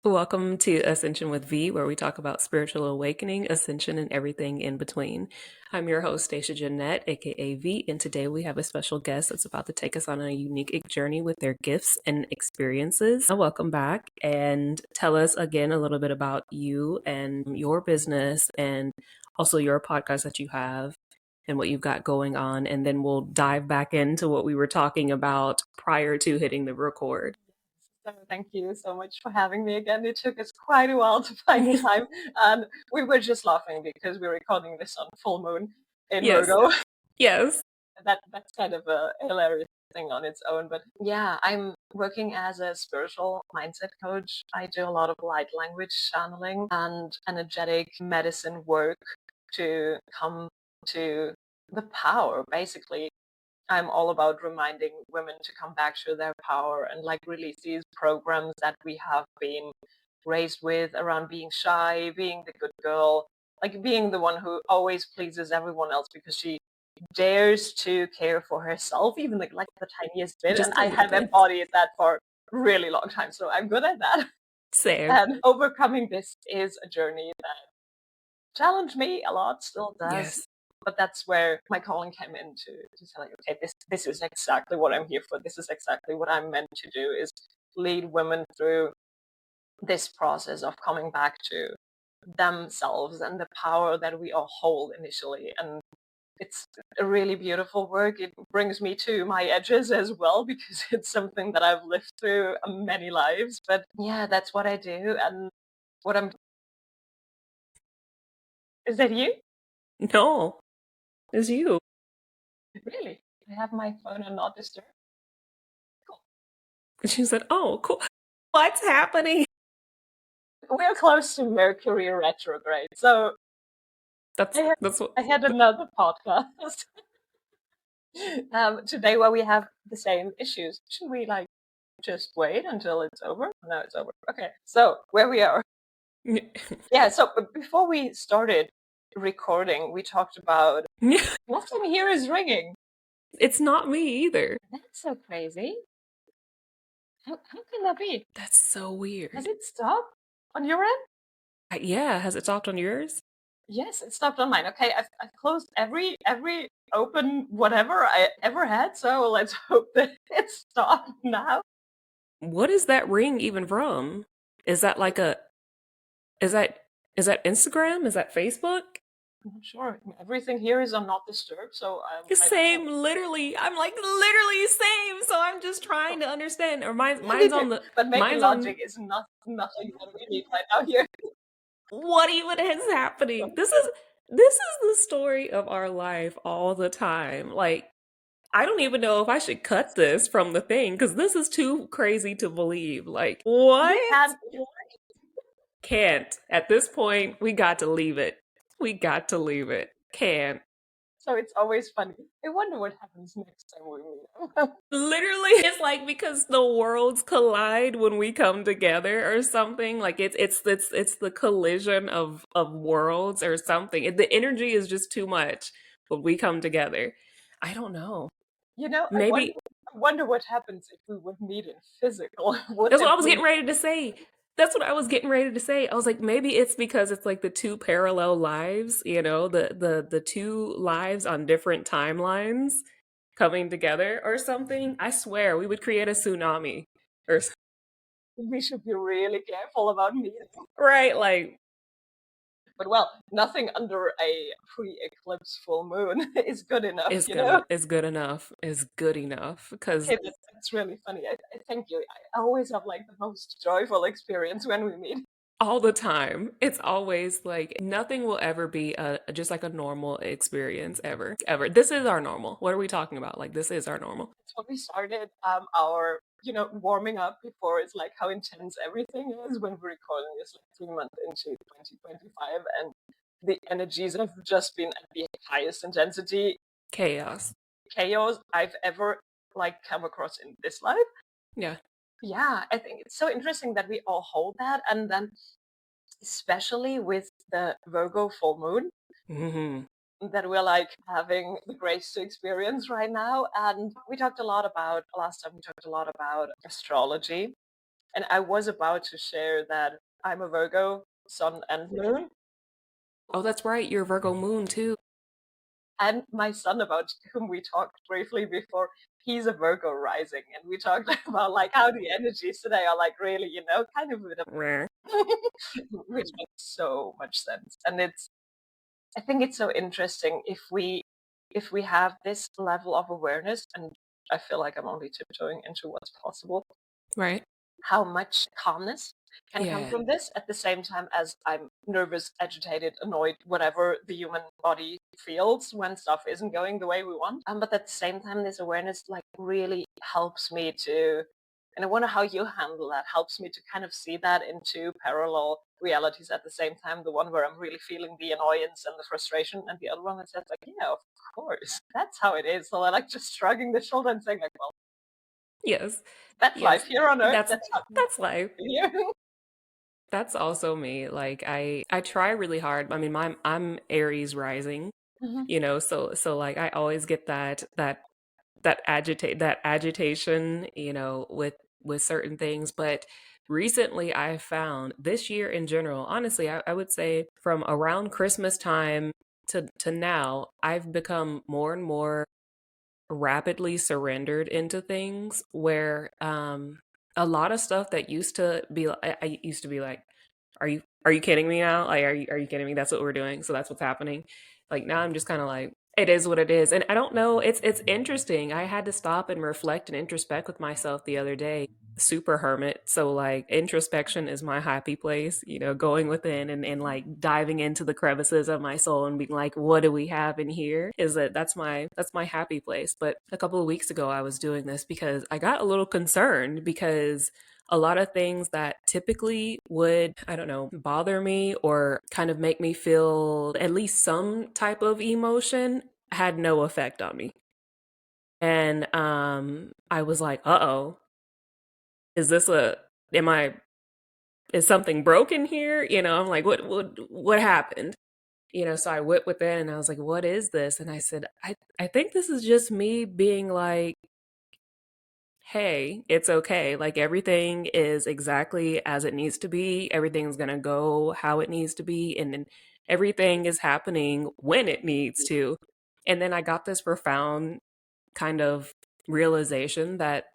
Welcome to Ascension with V, where we talk about spiritual awakening, ascension, and everything in between. I'm your host, Stashia Jeanette, aka V, and today we have a special guest that's about to take us on a unique journey with their gifts and experiences. Welcome back, and tell us again a little bit about you and your business, and also your podcast that you have and what you've got going on, and then we'll dive back into what we were talking about prior to hitting the record. So thank you so much for having me again. It took us quite a while to find the time, and we were just laughing because we're recording this on full moon in Yes, Virgo. yes. That's kind of a hilarious thing on its own. But yeah, I'm working as a spiritual mindset coach. I do a lot of light language channeling and energetic medicine work to come to the power, basically. I'm all about reminding women to come back to their power and like release these programs that we have been raised with around being shy, being the good girl, like being the one who always pleases everyone else because she dares to care for herself, even like the tiniest bit. Just And a I little have bit. embodied that for a really long time. So I'm good at that. Same. And overcoming this is a journey that challenged me a lot, still does. Yes. But that's where my calling came in to say, like, okay, this is exactly what I'm here for. This is exactly what I'm meant to do, is lead women through this process of coming back to themselves and the power that we all hold initially. And it's a really beautiful work. It brings me to my edges as well because it's something that I've lived through many lives. But yeah, that's what I do. And what I'm is that you? No, it's you. Really? I have my phone on not disturb. Cool. And she said, "Oh, cool. What's happening?" We're close to Mercury retrograde, so That's I had, that's what. I had another podcast today where we have the same issues. Should we like just wait until it's over? No, it's over. Okay, so where we are. Yeah, so before we started recording, we talked about nothing here is ringing. It's not me either. That's so crazy. How can that be? That's so Has weird. it stopped on your end? Yeah, has it stopped on yours? Yes, it stopped on mine. Okay, I've closed every open whatever I ever had, so let's hope that it stopped now. What is that ring even from? Is that like a is that is that Instagram? Is that Facebook? I'm not sure. Everything here is on not disturbed, so I don't know. Same, literally. I'm like literally same. So I'm just trying to understand. Or Yeah, me mine's too. on the But maybe mine's on logic is nothing that we need right now here. what even is happening? This is the story of our life all the time. Like I don't even know if I should cut this from the thing because this is too crazy to believe. Like You what? can. Can't. At this point, we got to leave it. We got to leave it. Can't. So it's always funny. I wonder what happens next time we meet. Literally, it's like because the worlds collide when we come together or something. Like it's the collision of worlds or something. The energy is just too much when we come together. I don't know. You know, Maybe I wonder what happens if we would meet in physical. Would that's what it I was be? getting ready to say. That's what I was getting ready to say. I was like, maybe it's because it's like the two parallel lives, the two lives on different timelines coming together or something. I swear we would create a tsunami or We should be really careful about meeting. right, like But well, nothing under a pre-eclipse full moon is good enough, you know? is good enough. Is good enough because Okay, that's really funny. I thank you. I always have like the most joyful experience when we meet. all the time. It's always like nothing will ever be just like a normal experience ever. Ever. This is our normal. What are we talking about? Like this is our normal. That's when we started our, warming up before it's like how intense everything is when we're recording this like 3 months into 2025 and the energies have just been at the highest intensity Chaos. chaos I've ever like come across in this life. Yeah. Yeah, I think it's so interesting that we all hold that. And then, especially with the Virgo full moon, Hmm. that we're like having the grace to experience right now. And we talked a lot about, last time we talked a lot about astrology And I was about to share that I'm a Virgo, sun and moon. Oh, that's right. You're Virgo moon too. And my son, about whom we talked briefly before, he's a Virgo rising. And we talked about like how the energies today are like really, kind of a bit of Rare. which makes so much sense. And I think it's so interesting if we have this level of awareness, and I feel like I'm only tiptoeing into what's possible, Right. how much calmness can come Yeah. from this at the same time as I'm nervous, agitated, annoyed, whatever the human body feels when stuff isn't going the way we want. But at the same time, this awareness like really helps me to, and I wonder how you handle that, helps me to kind of see that in two parallel realities at the same time. The one where I'm really feeling the annoyance and the frustration, and the other one that says like, yeah, of course, that's how it is. So I like just shrugging the shoulder and saying like, well, Yes. that's life Yes. here on Earth. That's That's how that's life. here. That's also me. Like I try really hard. I mean, I'm Aries rising, Mhm. so like I always get that agitation, with certain things. But recently I found this year in general, honestly, I would say from around Christmas time to now, I've become more and more rapidly surrendered into things where a lot of stuff that used to be I used to be like, are you kidding me now? Like, are you kidding me? That's what we're doing, so that's what's happening. Like now I'm just kind of like, it is what it is. And I don't know, it's interesting. I had to stop and reflect and introspect with myself the other day. Super hermit, so like introspection is my happy place, going within and like diving into the crevices of my soul and being like, what do we have in here? That's my happy place. But a couple of weeks ago I was doing this because I got a little concerned because a lot of things that typically would, I don't know, bother me or kind of make me feel at least some type of emotion had no effect on me. And I was like, uh-oh, is this a am I is something broken here? I'm like, what happened? So I went within and I was like, what is this? And I said, I think this is just me being like, hey, it's okay. Like everything is exactly as it needs to be. Everything's going to go how it needs to be. And then everything is happening when it needs to. And then I got this profound kind of realization that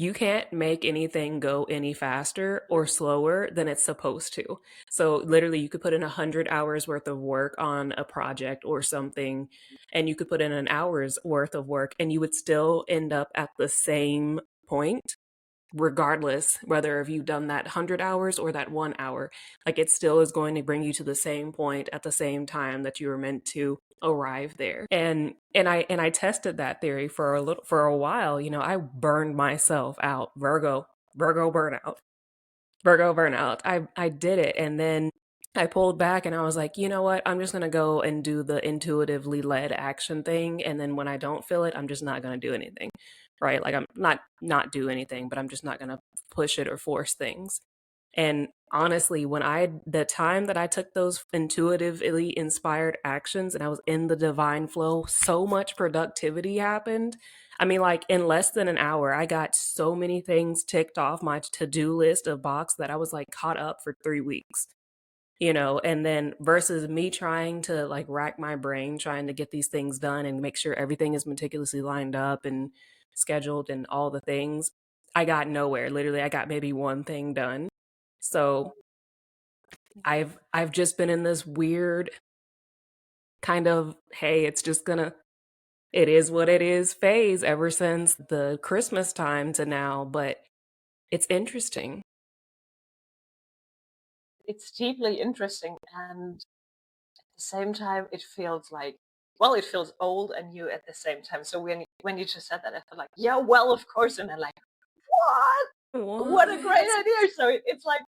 you can't make anything go any faster or slower than it's supposed to. So literally you could put in 100 hours worth of work on a project or something, and you could put in an hour's worth of work and you would still end up at the same point, regardless whether if you've done that 100 hours or that 1 hour. Like it still is going to bring you to the same point at the same time that you were meant to arrive there. And I tested that theory for a while. I burned myself out. Virgo burnout. Virgo burnout. I did it, and then I pulled back and I was like, you know what? I'm just gonna go and do the intuitively led action thing, and then when I don't feel it, I'm just not gonna do anything, right? Like I'm not do anything, but I'm just not gonna push it or force things. And honestly, the time that I took those intuitively inspired actions and I was in the divine flow, so much productivity happened. I mean, like in less than an hour, I got so many things ticked off my to-do list of box that I was like caught up for 3 weeks. And then versus me trying to like rack my brain trying to get these things done and make sure everything is meticulously lined up and scheduled and all the things, I got nowhere. Literally, I got maybe one thing done. So I've just been in this weird kind of, hey, it is what it is phase ever since the Christmas time to now, but it's interesting. It's deeply interesting, and at the same time it feels like, well, it feels old and new at the same time. So when you just said that, I felt like, yeah, well, of course. And then like, what a great What? idea. So it's like,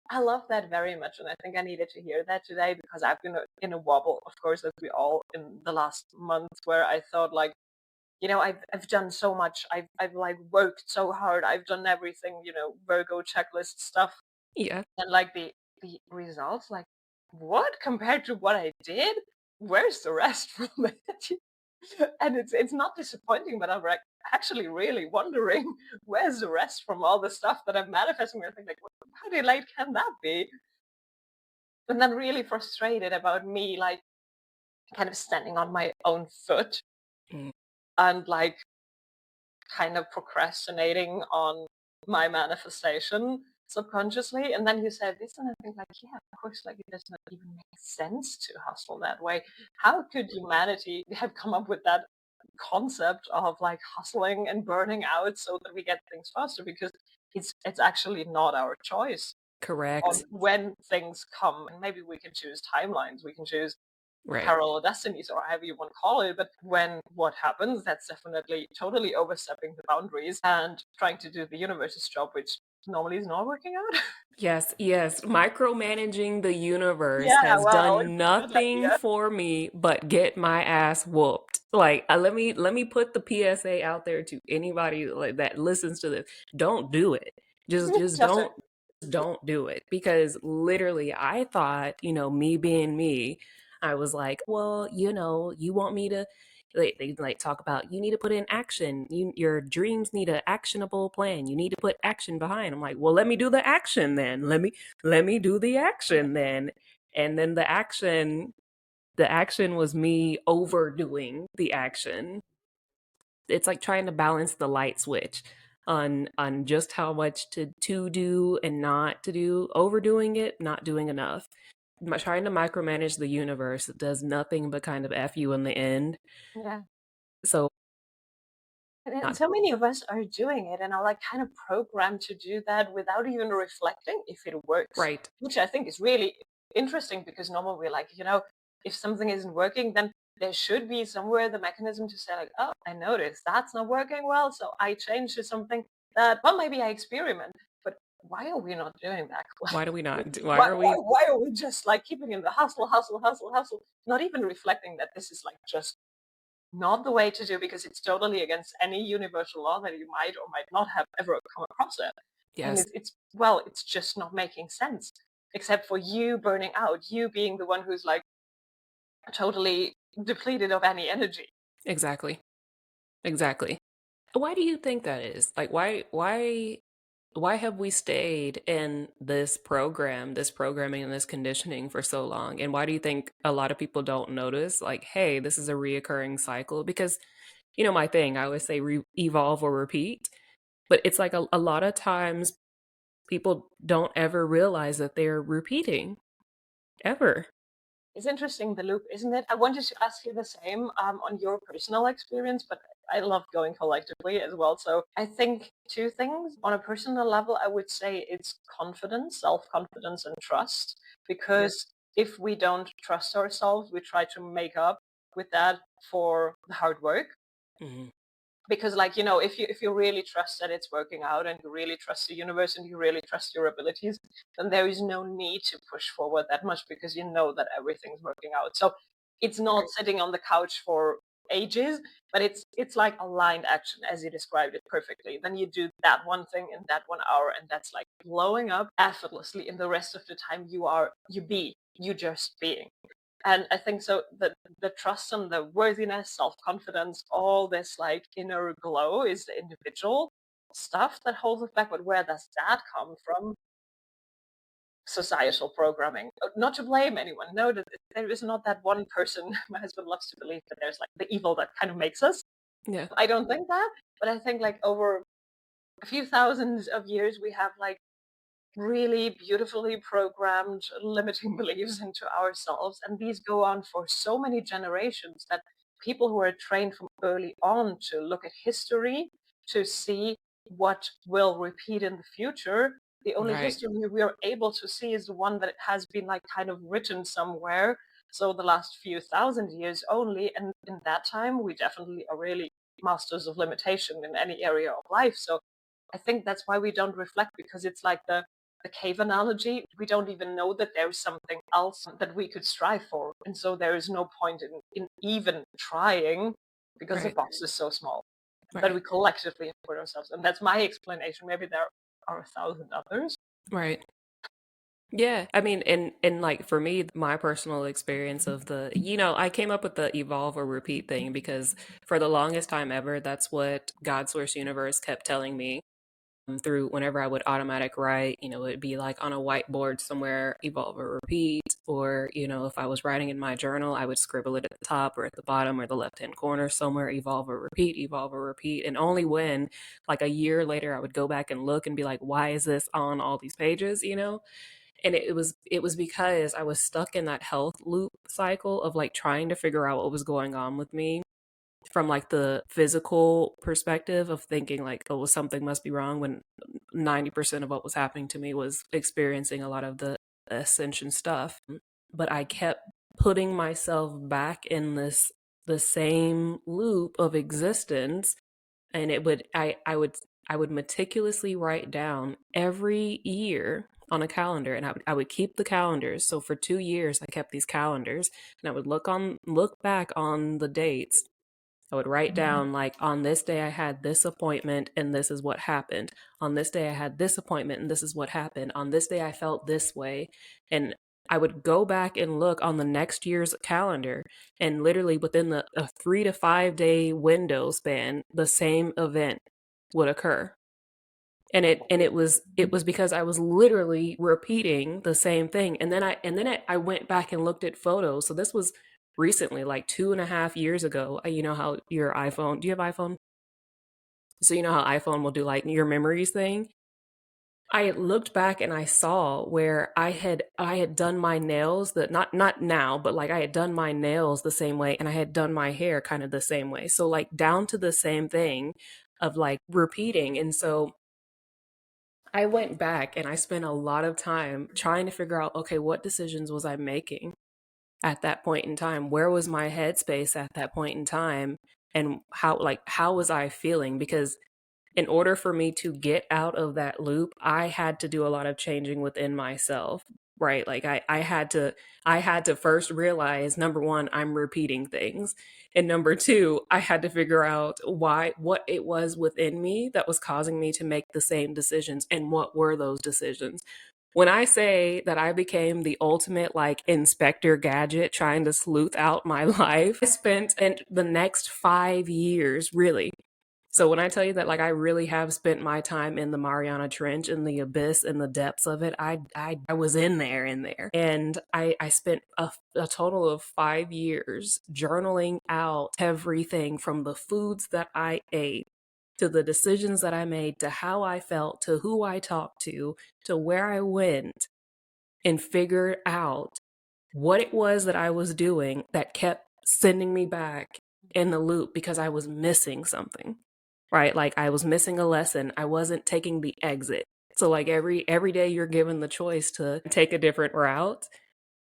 I love that very much, and I think I needed to hear that today, because I've been in a wobble, of course, as we all in the last month, where I thought like, I've done so much. I've like worked so hard. I've done everything, Virgo checklist stuff, Yeah. and like the results, like, what compared to what I did? Where's the rest from it? And it's not disappointing, but I'm like, actually really wondering where's the rest from all the stuff that I'm manifesting. I think like, how delayed can that be? And then really frustrated about me, like kind of standing on my own foot Mm. and like kind of procrastinating on my manifestation subconsciously. And then you said this, and I think like, yeah, of course, like it does not even make sense to hustle that way. How could humanity have come up with that concept of like hustling and burning out so that we get things faster? Because it's actually not our choice on Correct. when things come. And maybe we can choose timelines, we can choose Right. parallel destinies or however you want to call it, but when what happens, that's definitely totally overstepping the boundaries and trying to do the universe's job, which normally is not working out. Yes, yes. Micromanaging the universe Yeah, has well, done it's a good nothing idea. for me but get my ass whooped. Like, let me put the PSA out there to anybody like that listens to this. Don't do it. Just Just it. don't do it, because literally I thought, me being me, I was like, well, you want me to, they like talk about, you need to put in action. Your dreams need an actionable plan. You need to put action behind. I'm like, well, let me do the action then. Let me do the action then. And then the action was me overdoing the action. It's like trying to balance the light switch on just how much to do and not to do. Overdoing it, not doing enough. Trying to micromanage the universe does nothing but kind of F you in the end. Yeah. So And not so many of us are doing it and are like kind of programmed to do that without even reflecting if it works, right. which I think is really interesting because normally we're like, if something isn't working, then there should be somewhere the mechanism to say like, oh, I noticed that's not working well, so I change to something that, well, maybe I experiment. But why are we not doing that? Why do we not? Why why, are why, we? why are we just like keeping in the hustle, hustle, hustle, hustle, not even reflecting that this is like just not the way to do because it's totally against any universal law that you might or might not have ever come across it. And Yes, it's just not making sense, except for you burning out, you being the one who's like totally depleted of any energy. exactly. Exactly. Why do you think that is? Like, why have we stayed in this programming and this conditioning for so long? And why do you think a lot of people don't notice, like, hey, this is a reoccurring cycle? Because, my thing, I always say evolve or repeat, but it's like a lot of times people don't ever realize that they're repeating ever. It's interesting, the loop, isn't it? I wanted to ask you the same on your personal experience, but I love going collectively as well. So I think two things. On a personal level, I would say it's confidence, self-confidence, and trust. Because if we don't trust ourselves, we try to make up with that for the hard work. Hmm. Because if you really trust that it's working out and you really trust the universe and you really trust your abilities, then there is no need to push forward that much because you know that everything's working out. So it's not Right. sitting on the couch for ages, but it's like aligned action as you described it perfectly. Then you do that one thing in that 1 hour and that's like blowing up effortlessly, and the rest of the time you just being. And I think so the trust and the worthiness, self-confidence, all this like inner glow is the individual stuff that holds us back. But where does that come from? Societal programming. Not to blame anyone. No, that there is not that one person. My husband loves to believe that there's like the evil that kind of makes us. Yeah. I don't think that, but I think like over a few thousands of years we have like really beautifully programmed limiting beliefs into ourselves. And these go on for so many generations that people who are trained from early on to look at history, to see what will repeat in the future, the only Right. history we are able to see is the one that has been like kind of written somewhere. So the last few thousand years only. And in that time, we definitely are really masters of limitation in any area of life. So I think that's why we don't reflect, because it's like the cave analogy. We don't even know that there's something else that we could strive for. And so there is no point in even trying because the Right. box is so small. But Right. we collectively put ourselves. And that's my explanation. Maybe there are 1,000 others. Right. Yeah, I mean, and like for me, my personal experience of the, I came up with the evolve or repeat thing because for the longest time ever, that's what God Source Universe kept telling me through whenever I would automatic write, it'd be like on a whiteboard somewhere, evolve or repeat, or, if I was writing in my journal, I would scribble it at the top or at the bottom or the left-hand corner somewhere, evolve or repeat. And only when like a year later, I would go back and look and be like, why is this on all these pages, And it was because I was stuck in that health loop cycle of like trying to figure out what was going on with me from like the physical perspective of thinking like, oh, well, something must be wrong, when 90% of what was happening to me was experiencing a lot of the ascension stuff. But I kept putting myself back in the same loop of existence, and I would meticulously write down every year on a calendar, and I would keep the calendars. So for 2 years I kept these calendars, and I would look back on the dates. I would write down, like, on this day I had this appointment and this is what happened. On this day I had this appointment and this is what happened. On this day I felt this way. And I would go back and look on the next year's calendar, and literally within a 3 to 5 day window span, the same event would occur. And it was because I was literally repeating the same thing. And then I went back and looked at photos. So this was recently, like 2.5 years ago. You know how your iPhone, do you have iPhone? So you know how iPhone will do like your memories thing. I had looked back and I saw where I had done my nails, that not now, but like I had done my nails the same way, and I had done my hair kind of the same way. So like down to the same thing of like repeating. And so I went back and I spent a lot of time trying to figure out, okay, what decisions was I making at that point in time? Where was my headspace at that point in time? And how was I feeling? Because in order for me to get out of that loop, I had to do a lot of changing within myself, right? Like I had to first realize, number one, I'm repeating things. And number two, I had to figure out what it was within me that was causing me to make the same decisions, and what were those decisions. When I say that I became the ultimate like Inspector Gadget trying to sleuth out my life, I spent the next 5 years really. So when I tell you that, like, I really have spent my time in the Mariana Trench, in the abyss, in the depths of it, I was in there, and I spent a total of 5 years journaling out everything from the foods that I ate, to the decisions that I made, to how I felt, to who I talked to where I went, and figured out what it was that I was doing that kept sending me back in the loop, because I was missing something, right? Like I was missing a lesson. I wasn't taking the exit. So like every day you're given the choice to take a different route,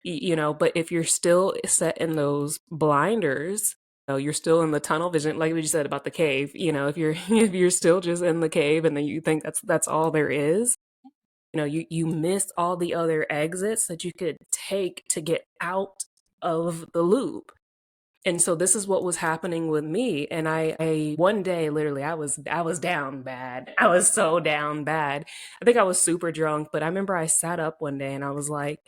but if you're still set in those blinders, you're still in the tunnel vision, like we just said about the cave, if you're if you're still just in the cave and then you think that's all there is, you miss all the other exits that you could take to get out of the loop. And so this is what was happening with me. And I one day, literally, I was down bad. I was so down bad. I think I was super drunk, but I remember I sat up one day and I was like,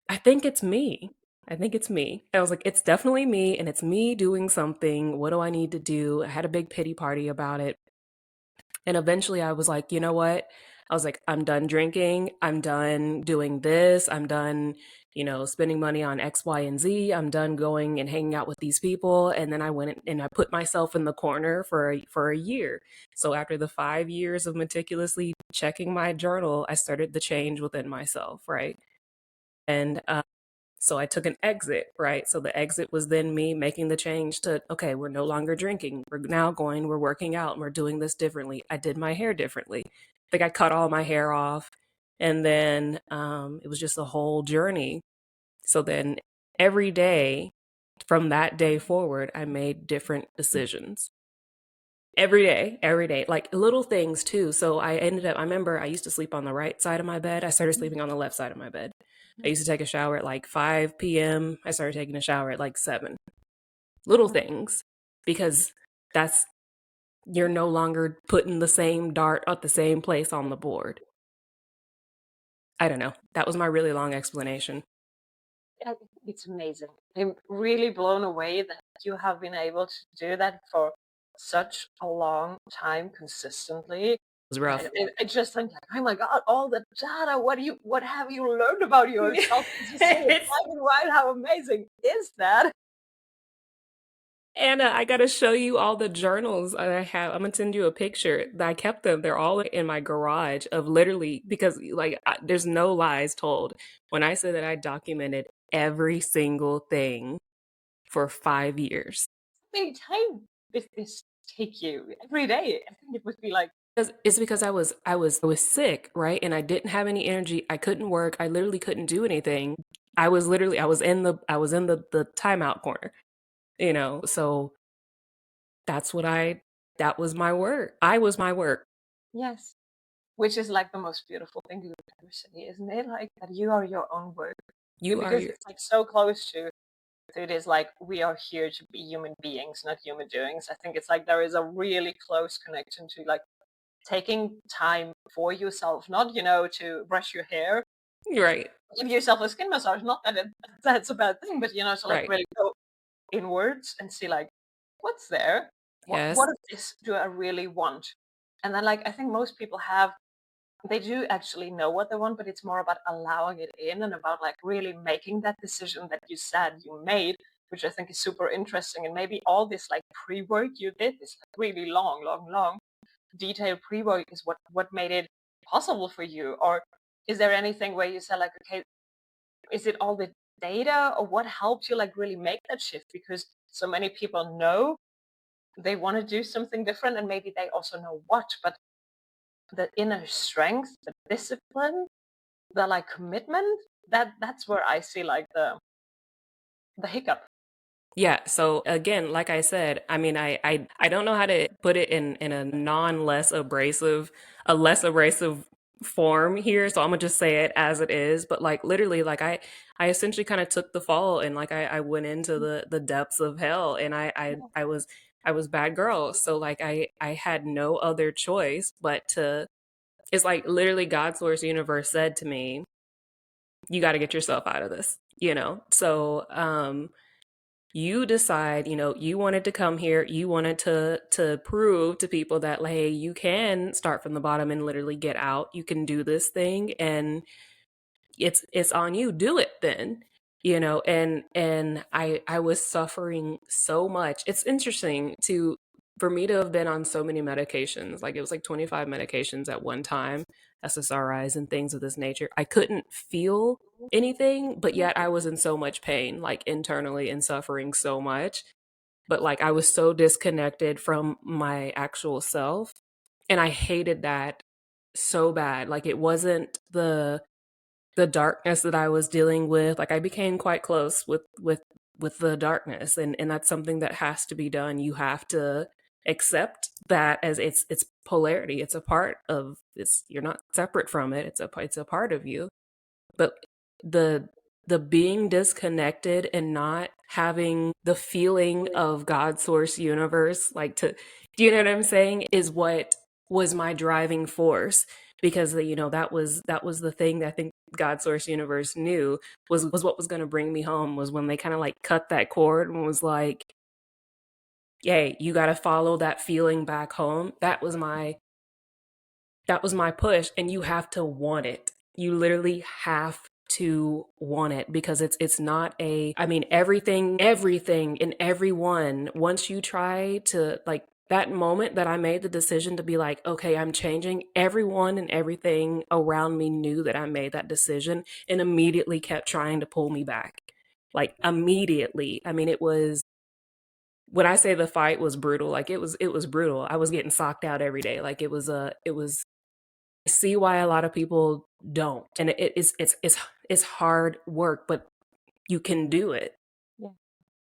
I think it's me. I think it's me. I was like, it's definitely me, and it's me doing something. What do I need to do? I had a big pity party about it. And eventually I was like, you know what? I was like, I'm done drinking. I'm done doing this. I'm done, spending money on X, Y, and Z. I'm done going and hanging out with these people. And then I went and I put myself in the corner for a year. So after the 5 years of meticulously checking my journal, I started the change within myself, right? And so I took an exit, right? So the exit was then me making the change to, okay, we're no longer drinking. We're working out, and we're doing this differently. I did my hair differently. I think I cut all my hair off. And then it was just a whole journey. So then every day from that day forward, I made different decisions. Every day, like little things too. So I remember I used to sleep on the right side of my bed. I started sleeping on the left side of my bed. I used to take a shower at like 5 p.m. I started taking a shower at like 7. Little things, because that's, you're no longer putting the same dart at the same place on the board. I don't know. That was my really long explanation. Yeah, it's amazing. I'm really blown away that you have been able to do that for such a long time consistently. It was And rough. I just think like, oh my God, all the data, what have you learned about yourself? It's just so It's black and white. How amazing is that? Anna, I gotta show you all the journals I have. I'm gonna send you a picture. I kept them. They're all in my garage of literally because there's no lies told. When I say that I documented every single thing for 5 years. How many times did this take you every day? I think it would be like, Because it's because I was sick, right? And I didn't have any energy. I couldn't work. I literally couldn't do anything. I was in the timeout corner, So that's what I that was my work. I was my work. yes, which is like the most beautiful thing you could ever say, isn't it? Like that you are your own work. You are Because your it's like so close to it is like we are here to be human beings, not human doings. I think it's like there is a really close connection to like taking time for yourself, not to brush your hair, You're right. give yourself a skin massage. Not that that's a bad thing, but to like Right. really go inwards and see like what's there. What Yes. of this do I really want? And then like I think most people have they do actually know what they want, but it's more about allowing it in and about like really making that decision that you said you made, which I think is super interesting. And maybe all this like pre-work you did, this like really long, long, long detailed pre-work is what made it possible for you. Or is there anything where you said like, okay, is it all the data or what helped you like really make that shift? Because so many people know they want to do something different and maybe they also know what, but the inner strength, the discipline, the like commitment, that's where I see like the hiccup. Yeah. So again, like I said, I mean, I don't know how to put it in a non less abrasive, a less abrasive form here. So I'm gonna just say it as it is. But like literally, like I essentially kind of took the fall and like I went into the depths of hell and I was bad girl. So like I had no other choice but to. It's like literally God's source universe said to me, "You got to get yourself out of this." So you decide, you wanted to come here, you wanted to prove to people that like, hey, you can start from the bottom and literally get out. You can do this thing and it's on you. Do it then. And I was suffering so much. It's interesting to for me to have been on so many medications. Like it was like 25 medications at one time, SSRIs and things of this nature. I couldn't feel anything, but yet I was in so much pain, like internally and suffering so much. But like I was so disconnected from my actual self. And I hated that so bad. Like it wasn't the darkness that I was dealing with. Like I became quite close with the darkness, and that's something that has to be done. You have to accept that as it's polarity. It's a part of it's. You're not separate from it. It's a part of you. But the the being disconnected and not having the feeling of God source universe, like to, do you know what I'm saying, is what was my driving force. Because that was the thing that I think God source universe knew was what was going to bring me home, was when they kind of like cut that cord and was like, yay, you got to follow that feeling back home. That was my push, and you have to want it. You literally have to want it, because it's not a, I mean, everything and everyone, once you try to like, that moment that I made the decision to be like, okay, I'm changing, everyone and everything around me knew that I made that decision and immediately kept trying to pull me back. Like immediately. I mean, it was, when I say the fight was brutal, like it was brutal. I was getting socked out every day. Like it was I see why a lot of people don't. And it's hard work, but you can do it. Yeah.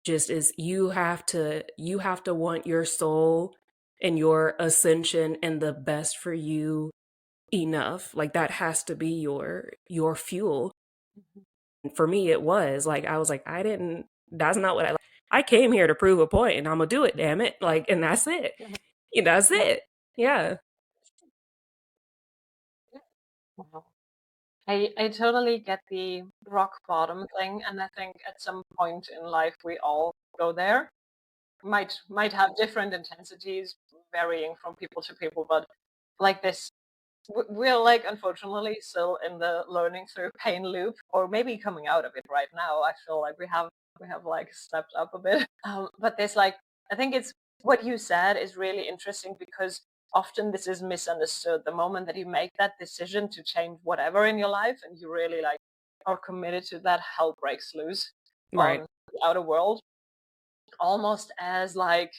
Just as you have to want your soul and your ascension and the best for you enough. Like that has to be your fuel. Mhm. And for me it was like, I was like, I didn't that's not what I came here to prove a point and I'm gonna do it, damn it. Like, and that's it. Yeah. That's Yeah. it. Yeah. Yeah. Wow. I totally get the rock bottom thing, and I think at some point in life we all go there. Might have different intensities, varying from people to people, but like this, we're like unfortunately still in the learning through pain loop, or maybe coming out of it right now. I feel like we have like stepped up a bit. But there's like, I think it's what you said is really interesting because often this is misunderstood. The moment that you make that decision to change whatever in your life and you really like are committed to that, hell breaks loose Right. on the outer world, almost as like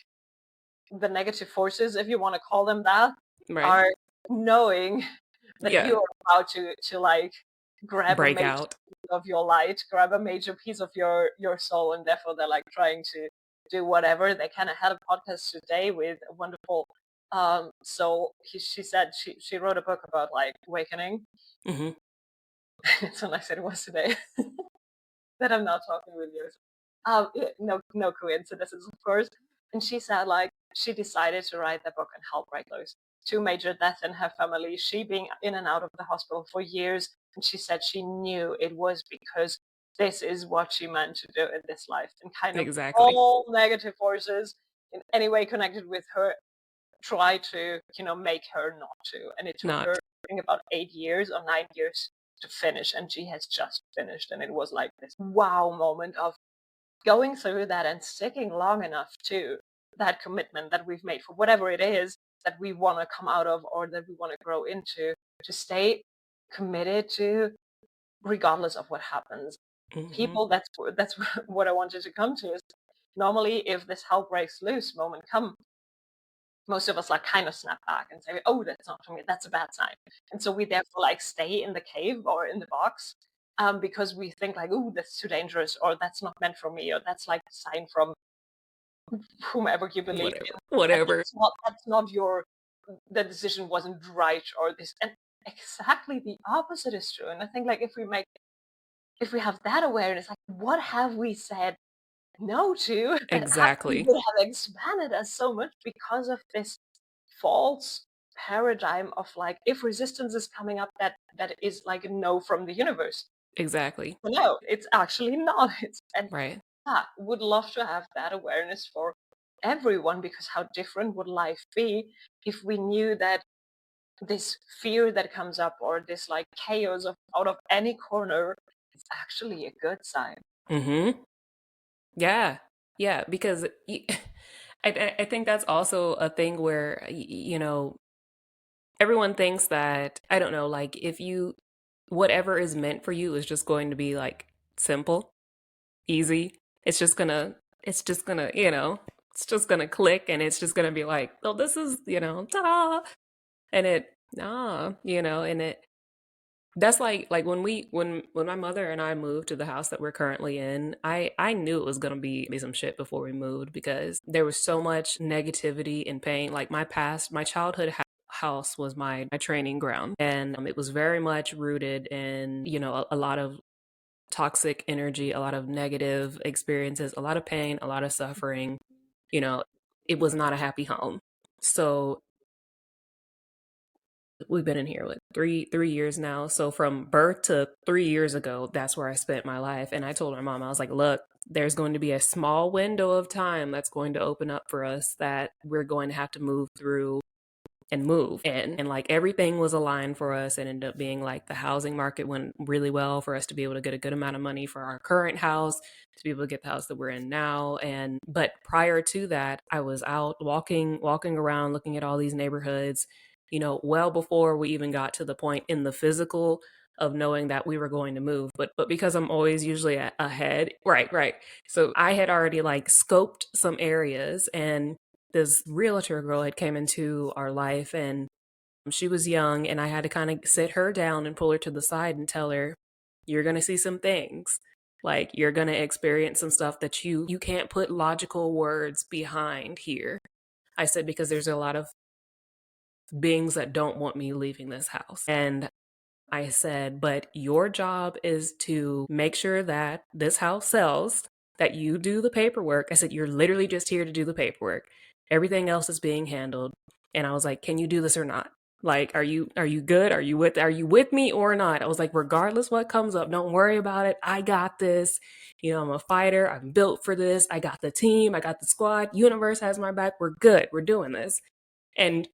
the negative forces, if you want to call them that, Right. are knowing that Yeah. you're about to like grab a Break major out. piece of your light, grab a major piece of your soul, and therefore they're like trying to do whatever they can. I had a podcast today with a wonderful soul. She said she wrote a book about like awakening. Hmm. So I said it was today that I'm now talking with you. No coincidences, of course. And she said like she decided to write the book and help write those two major deaths in her family. She being in and out of the hospital for years, and she said she knew it was because this is what she meant to do in this life, and kind of Exactly. all negative forces in any way connected with her try to make her not to. And it took her, Not. I think, about 8 years or 9 years to finish, and she has just finished. And it was like this wow moment of going through that and sticking long enough to that commitment that we've made for whatever it is that we want to come out of or that we want to grow into, to stay committed to regardless of what happens. Hmm. People, that's what I wanted to come to is normally if this hell breaks loose moment come, most of us like kind of snap back and say, oh, that's not for me, that's a bad sign. And so we therefore like stay in the cave or in the box, because we think like, oh, that's too dangerous, or that's not meant for me, or that's like a sign from whomever you believe Whatever. in, that Whatever. that's not your, the decision wasn't right, or this. And exactly the opposite is true. And I think like if we have that awareness, like what have we said no to that actually Exactly. would have expanded us so much because of this false paradigm of like, if resistance is coming up, that is like a no from the universe. Exactly. No, it's actually not. It's, and Right. yeah, would love to have that awareness for everyone, because how different would life be if we knew that this fear that comes up or this like chaos of out of any corner is actually a good sign. Hmm. Yeah. Yeah. Because I think that's also a thing where, everyone thinks that, I don't know, like if you, whatever is meant for you is just going to be like simple, easy. It's just gonna, it's just gonna, it's just gonna click and it's just gonna be like, oh, this is, ta-da. And it, nah, and it, that's like when my mother and I moved to the house that we're currently in, I knew it was gonna be some shit before we moved because there was so much negativity and pain. Like my childhood house was my training ground, and it was very much rooted in a lot of toxic energy, a lot of negative experiences, a lot of pain, a lot of suffering. You know, it was not a happy home. So we've been in here with three years now. So from birth to 3 years ago, that's where I spent my life. And I told my mom, I was like, look, there's going to be a small window of time that's going to open up for us that we're going to have to move through and move in. And like everything was aligned for us and ended up being like the housing market went really well for us to be able to get a good amount of money for our current house, to be able to get the house that we're in now. And but prior to that, I was out walking around looking at all these neighborhoods, well before we even got to the point in the physical of knowing that we were going to move. But because I'm always usually ahead, right. So I had already like scoped some areas, and this realtor girl had came into our life, and she was young, and I had to kind of sit her down and pull her to the side and tell her, you're going to see some things, like you're going to experience some stuff that you can't put logical words behind here. I said, because there's a lot of beings that don't want me leaving this house. And I said, but your job is to make sure that this house sells, that you do the paperwork. I said, you're literally just here to do the paperwork. Everything else is being handled. And I was like, can you do this or not? Like, are you good? Are you with me or not? I was like, regardless what comes up, don't worry about it. I got this. You know, I'm a fighter. I'm built for this. I got the team. I got the squad. Universe has my back. We're good. We're doing this. And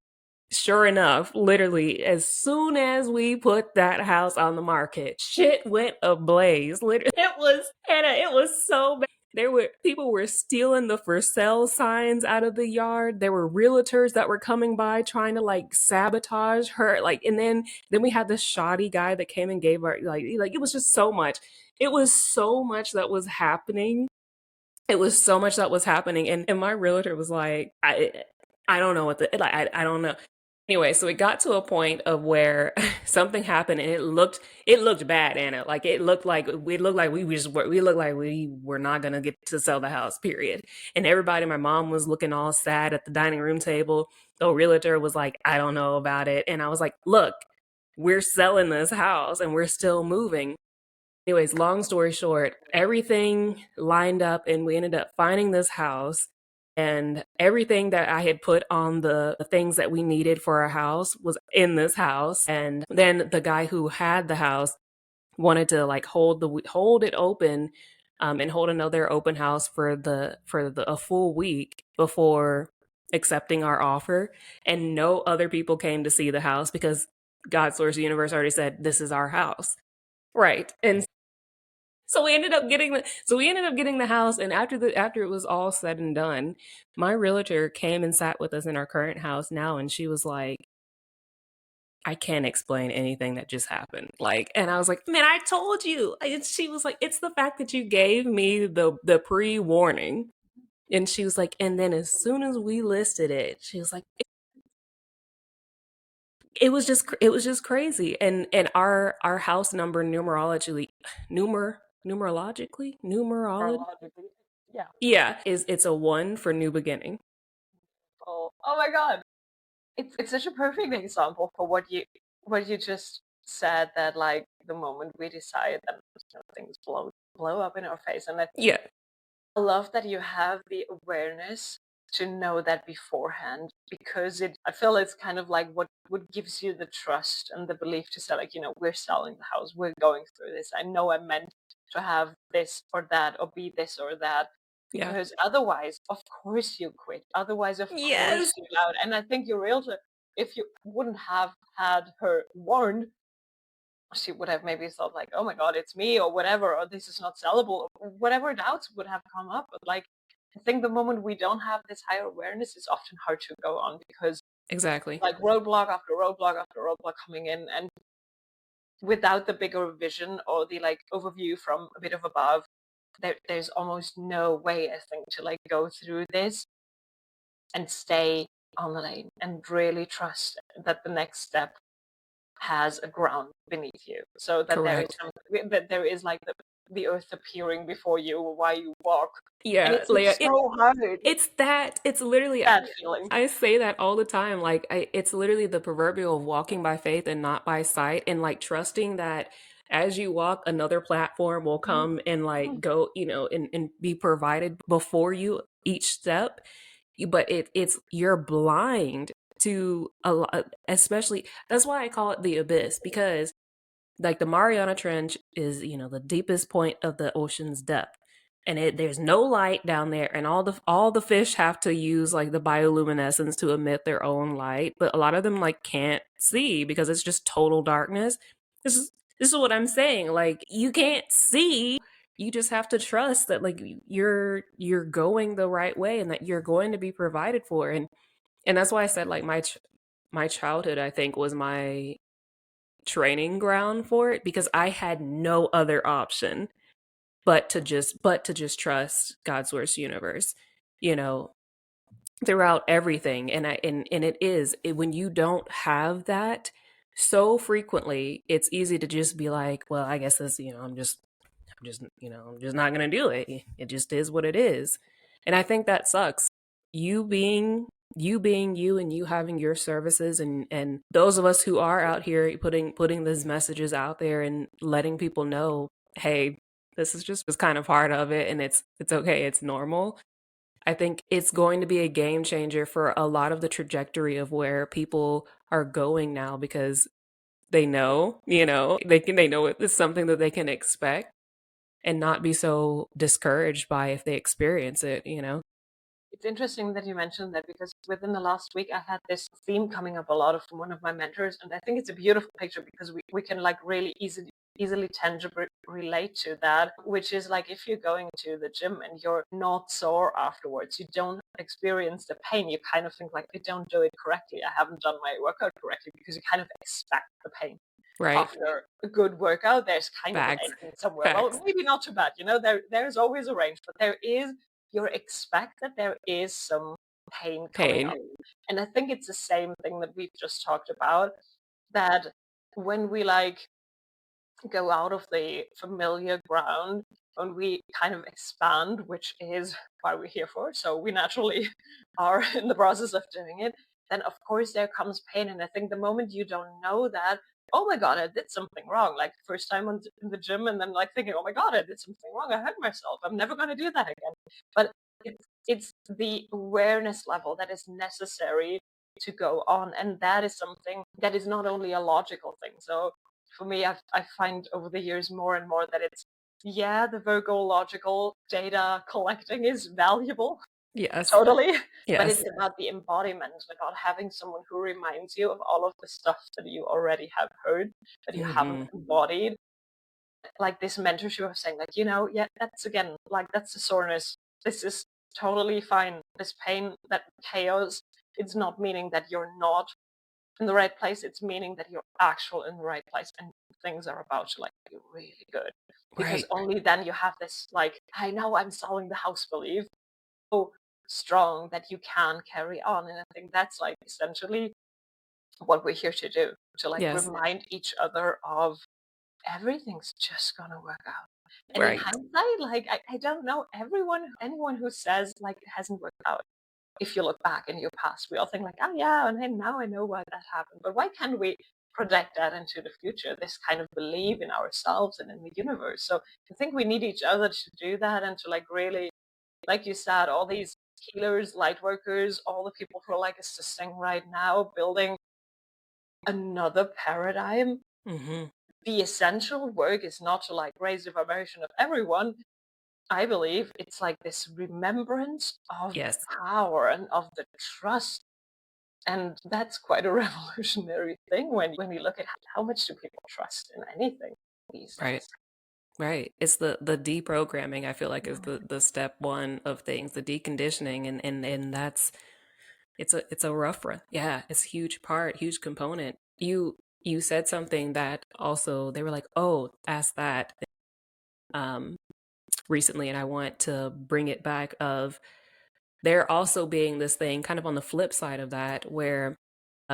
sure enough, literally, as soon as we put that house on the market, shit went ablaze. Literally, it was Anna. It was so bad. There were people were stealing the for sale signs out of the yard. There were realtors that were coming by trying to like sabotage her. Like, and then we had this shoddy guy that came and gave our like it was just so much. It was so much that was happening. It was so much that was happening, and my realtor was like, I don't know what the like I don't know. Anyway, so it got to a point of where something happened and it looked bad, Anna. Like we looked like we were not gonna get to sell the house, period. And everybody, my mom was looking all sad at the dining room table. The realtor was like, I don't know about it. And I was like, look, we're selling this house and we're still moving. Anyways, long story short, everything lined up and we ended up finding this house, and everything that I had put on the things that we needed for our house was in this house. And then the guy who had the house wanted to like hold it open, and hold another open house for the a full week before accepting our offer. And no other people came to see the house because God Source Universe already said this is our house. Right. And so we ended up getting the house, and after it was all said and done, my realtor came and sat with us in our current house now, and she was like, I can't explain anything that just happened. Like, and I was like, man, I told you. And she was like, it's the fact that you gave me the pre-warning. And she was like, and then as soon as we listed it, she was like, it was just crazy. And our house number numerologically Yeah. yeah, is it's a 1 for new beginning. Oh my god. It's such a perfect example for what you just said, that like the moment we decide that things blow up in our face. And Yeah, I love that you have the awareness to know that beforehand, because I feel it's kind of like what gives you the trust and the belief to say, like, we're selling the house, we're going through this. I know I'm meant to have this or that or be this or that, yeah. because otherwise, of course you quit. Otherwise, of course Yes. you out. And I think your realtor, if you wouldn't have had her warned, she would have maybe thought like, oh my god, it's me or whatever, or this is not sellable, or whatever doubts would have come up. But like, I think the moment we don't have this higher awareness, it's often hard to go on, because Exactly. like roadblock after roadblock after roadblock coming in, and without the bigger vision or the like overview from a bit of above, there's almost no way, I think, to like go through this and stay on the lane and really trust that the next step has a ground beneath you, so that there is Correct. that there is like the earth appearing before you while you walk. And Yeah, it's Leah, so hard, it's literally that feeling. I say that all the time. Like it's literally the proverbial walking by faith and not by sight, and like trusting that as you walk, another platform will come and like go, and be provided before you each step. But it's you're blind to a lot, especially that's why I call it the abyss, because like the Mariana Trench is, the deepest point of the ocean's depth. And there's no light down there, and all the fish have to use like the bioluminescence to emit their own light, but a lot of them like can't see because it's just total darkness. This is this is what I'm saying. Like you can't see, you just have to trust that like you're going the right way and that you're going to be provided for. And that's why I said like my childhood, I think, was my training ground for it, because I had no other option but to just trust God's source universe, you know, throughout everything. And when you don't have that so frequently, it's easy to just be like, well, I guess this, I'm just not gonna do it. It just is what it is. And I think that sucks. You being being you, and you having your services, and those of us who are out here putting these messages out there and letting people know, hey, this is just kind of part of it, and it's okay, it's normal. I think it's going to be a game changer for a lot of the trajectory of where people are going now because they know, they know it's something that they can expect and not be so discouraged by if they experience it. It's interesting that you mentioned that because within the last week I had this theme coming up a lot from one of my mentors, and I think it's a beautiful picture because we can like really easily tangibly relate to that, which is like if you're going to the gym and you're not sore afterwards, you don't experience the pain, you kind of think like, I don't do it correctly, I haven't done my workout correctly, because you kind of expect the pain Right. after a good workout. There's kind of an Facts. aching somewhere. Well, Facts. maybe not too bad, there's always a range, but there is, you expect that there is some pain coming Pain. up. And I think it's the same thing that we've just talked about, that when we like go out of the familiar ground, when we kind of expand, which is why we're here for, so we naturally are in the process of doing it, then of course there comes pain. And I think the moment you don't know that, oh my god, I did something wrong, like first time in the gym, and then like thinking, oh my god, I did something wrong, I hurt myself, I'm never going to do that again. But it's the awareness level that is necessary to go on, and that is something that is not only a logical thing. So for me, I find over the years more and more that it's, yeah, the Virgo logical data collecting is valuable, Yes. totally, but Yes. it's about the embodiment, about having someone who reminds you of all of the stuff that you already have heard, that you haven't Hmm. embodied. Like this mentorship of saying, like, yeah, that's again, like, that's the soreness. This is totally fine. This pain, that chaos, it's not meaning that you're not in the right place. It's meaning that you're actual in the right place, and things are about to like be really good. Because Right. only then you have this like, I know I'm selling the house belief so strong that you can carry on. And I think that's like essentially what we're here to do, to like Yes. remind each other of everything's just gonna work out. And in Right. hindsight, like I don't know anyone who says like it hasn't worked out. If you look back in your past, we all think like, oh yeah, and then now I know why that happened. But why can't we project that into the future? This kind of belief in ourselves and in the universe. So I think we need each other to do that, and to like really, like you said, all these healers, light workers, all the people who are like assisting right now, building another paradigm. Hmm. The essential work is not to like raise the vibration of everyone. I believe it's like this remembrance of the Yes. power and of the trust. And that's quite a revolutionary thing when you look at how much do people trust in anything these Right. days. Right. It's the deprogramming, I feel like, is Mm. the step one of things, the deconditioning, and that's it's a rough one. Yeah, it's a huge part, huge component. You said something that also they were like, "Oh, ask that." Um recently, and I want to bring it back of there also being this thing kind of on the flip side of that where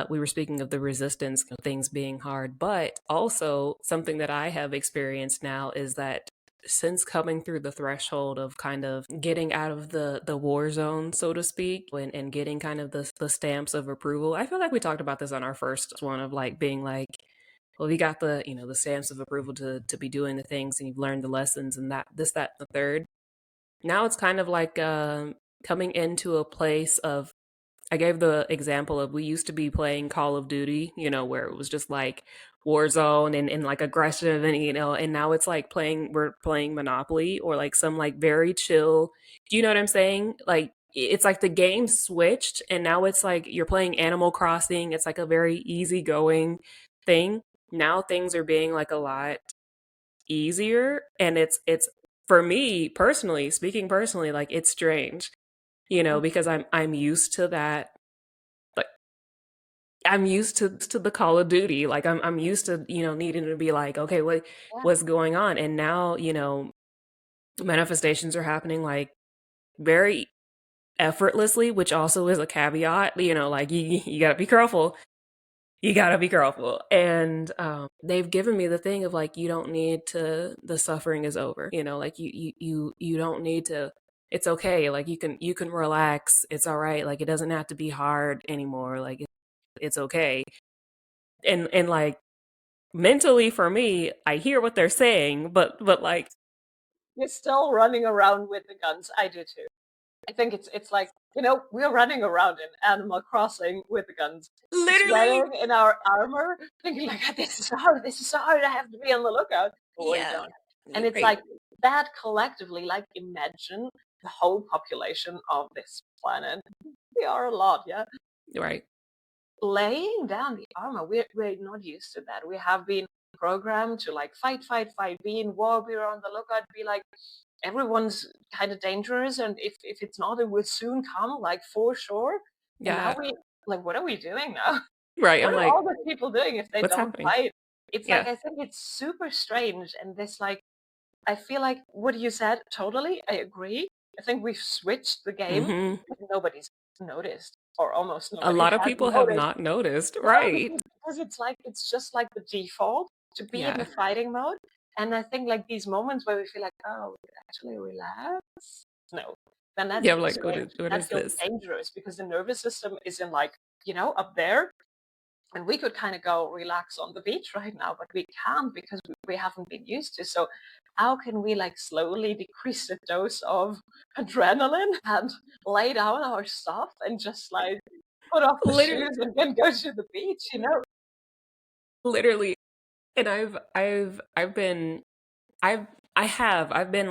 we were speaking of the resistance of things being hard, but also something that I have experienced now is that since coming through the threshold of kind of getting out of the war zone, so to speak, and getting kind of the stamps of approval, I feel like we talked about this on our first one of like being like, well, you got the stamps of approval to be doing the things and you've learned the lessons and that this that the third. Now it's kind of like coming into a place of I gave the example of we used to be playing Call of Duty, where it was just like Warzone and like aggressive and now it's like we're playing Monopoly or like some like very chill. Do you know what I'm saying? Like it's like the game switched and now it's like you're playing Animal Crossing. It's like a very easygoing thing. Now things are being like a lot easier and it's for me personally, speaking personally, like it's strange, because I'm used to that. Like I'm used to the Call of Duty. Like I'm used to, needing to be like, okay, Yeah. what's going on? And now, manifestations are happening like very effortlessly, which also is a caveat, like you gotta be careful. You gotta be careful. And they've given me the thing of like, you don't need to, the suffering is over, like you don't need to, it's okay. Like you can relax. It's all right. Like it doesn't have to be hard anymore. Like it's okay. And like mentally for me, I hear what they're saying, but like You're still running around with the guns. I do too. I think it's like, we're running around in Animal Crossing with the guns, Literally. sweating in our armor, thinking like, this is so hard, I have to be on the lookout. But we Yeah. don't. And it's Right. like that collectively, like imagine the whole population of this planet. We are a lot, yeah. Right. Laying down the armor, we're not used to that. We have been programmed to like fight, be in war, be on the lookout, be like, everyone's kind of dangerous, and if it's not, it will soon come, like, for sure. And now Yeah. like, what are we doing now? Right. What I'm are like, all the people doing if they what's don't happening? fight? It's like, Yeah. I think it's super strange, and this, like, I feel like what you said, totally, I agree. I think we've switched the game, Hmm. but nobody's noticed, or almost A nobody lot of has people have noticed. not noticed. No, Right. because it's like, it's just like the default to be in the Yeah. fighting mode. And I think like these moments where we feel like, oh, we could actually relax. No, then that Yeah. I'm feels like, strange. what That is feels this? dangerous because the nervous system is in, like, up there. And we could kind of go relax on the beach right now, but we can't because we haven't been used to. So how can we like slowly decrease the dose of adrenaline and lay down our stuff and just like put off the Literally. shoes and then go to the beach? Literally. And I've I've been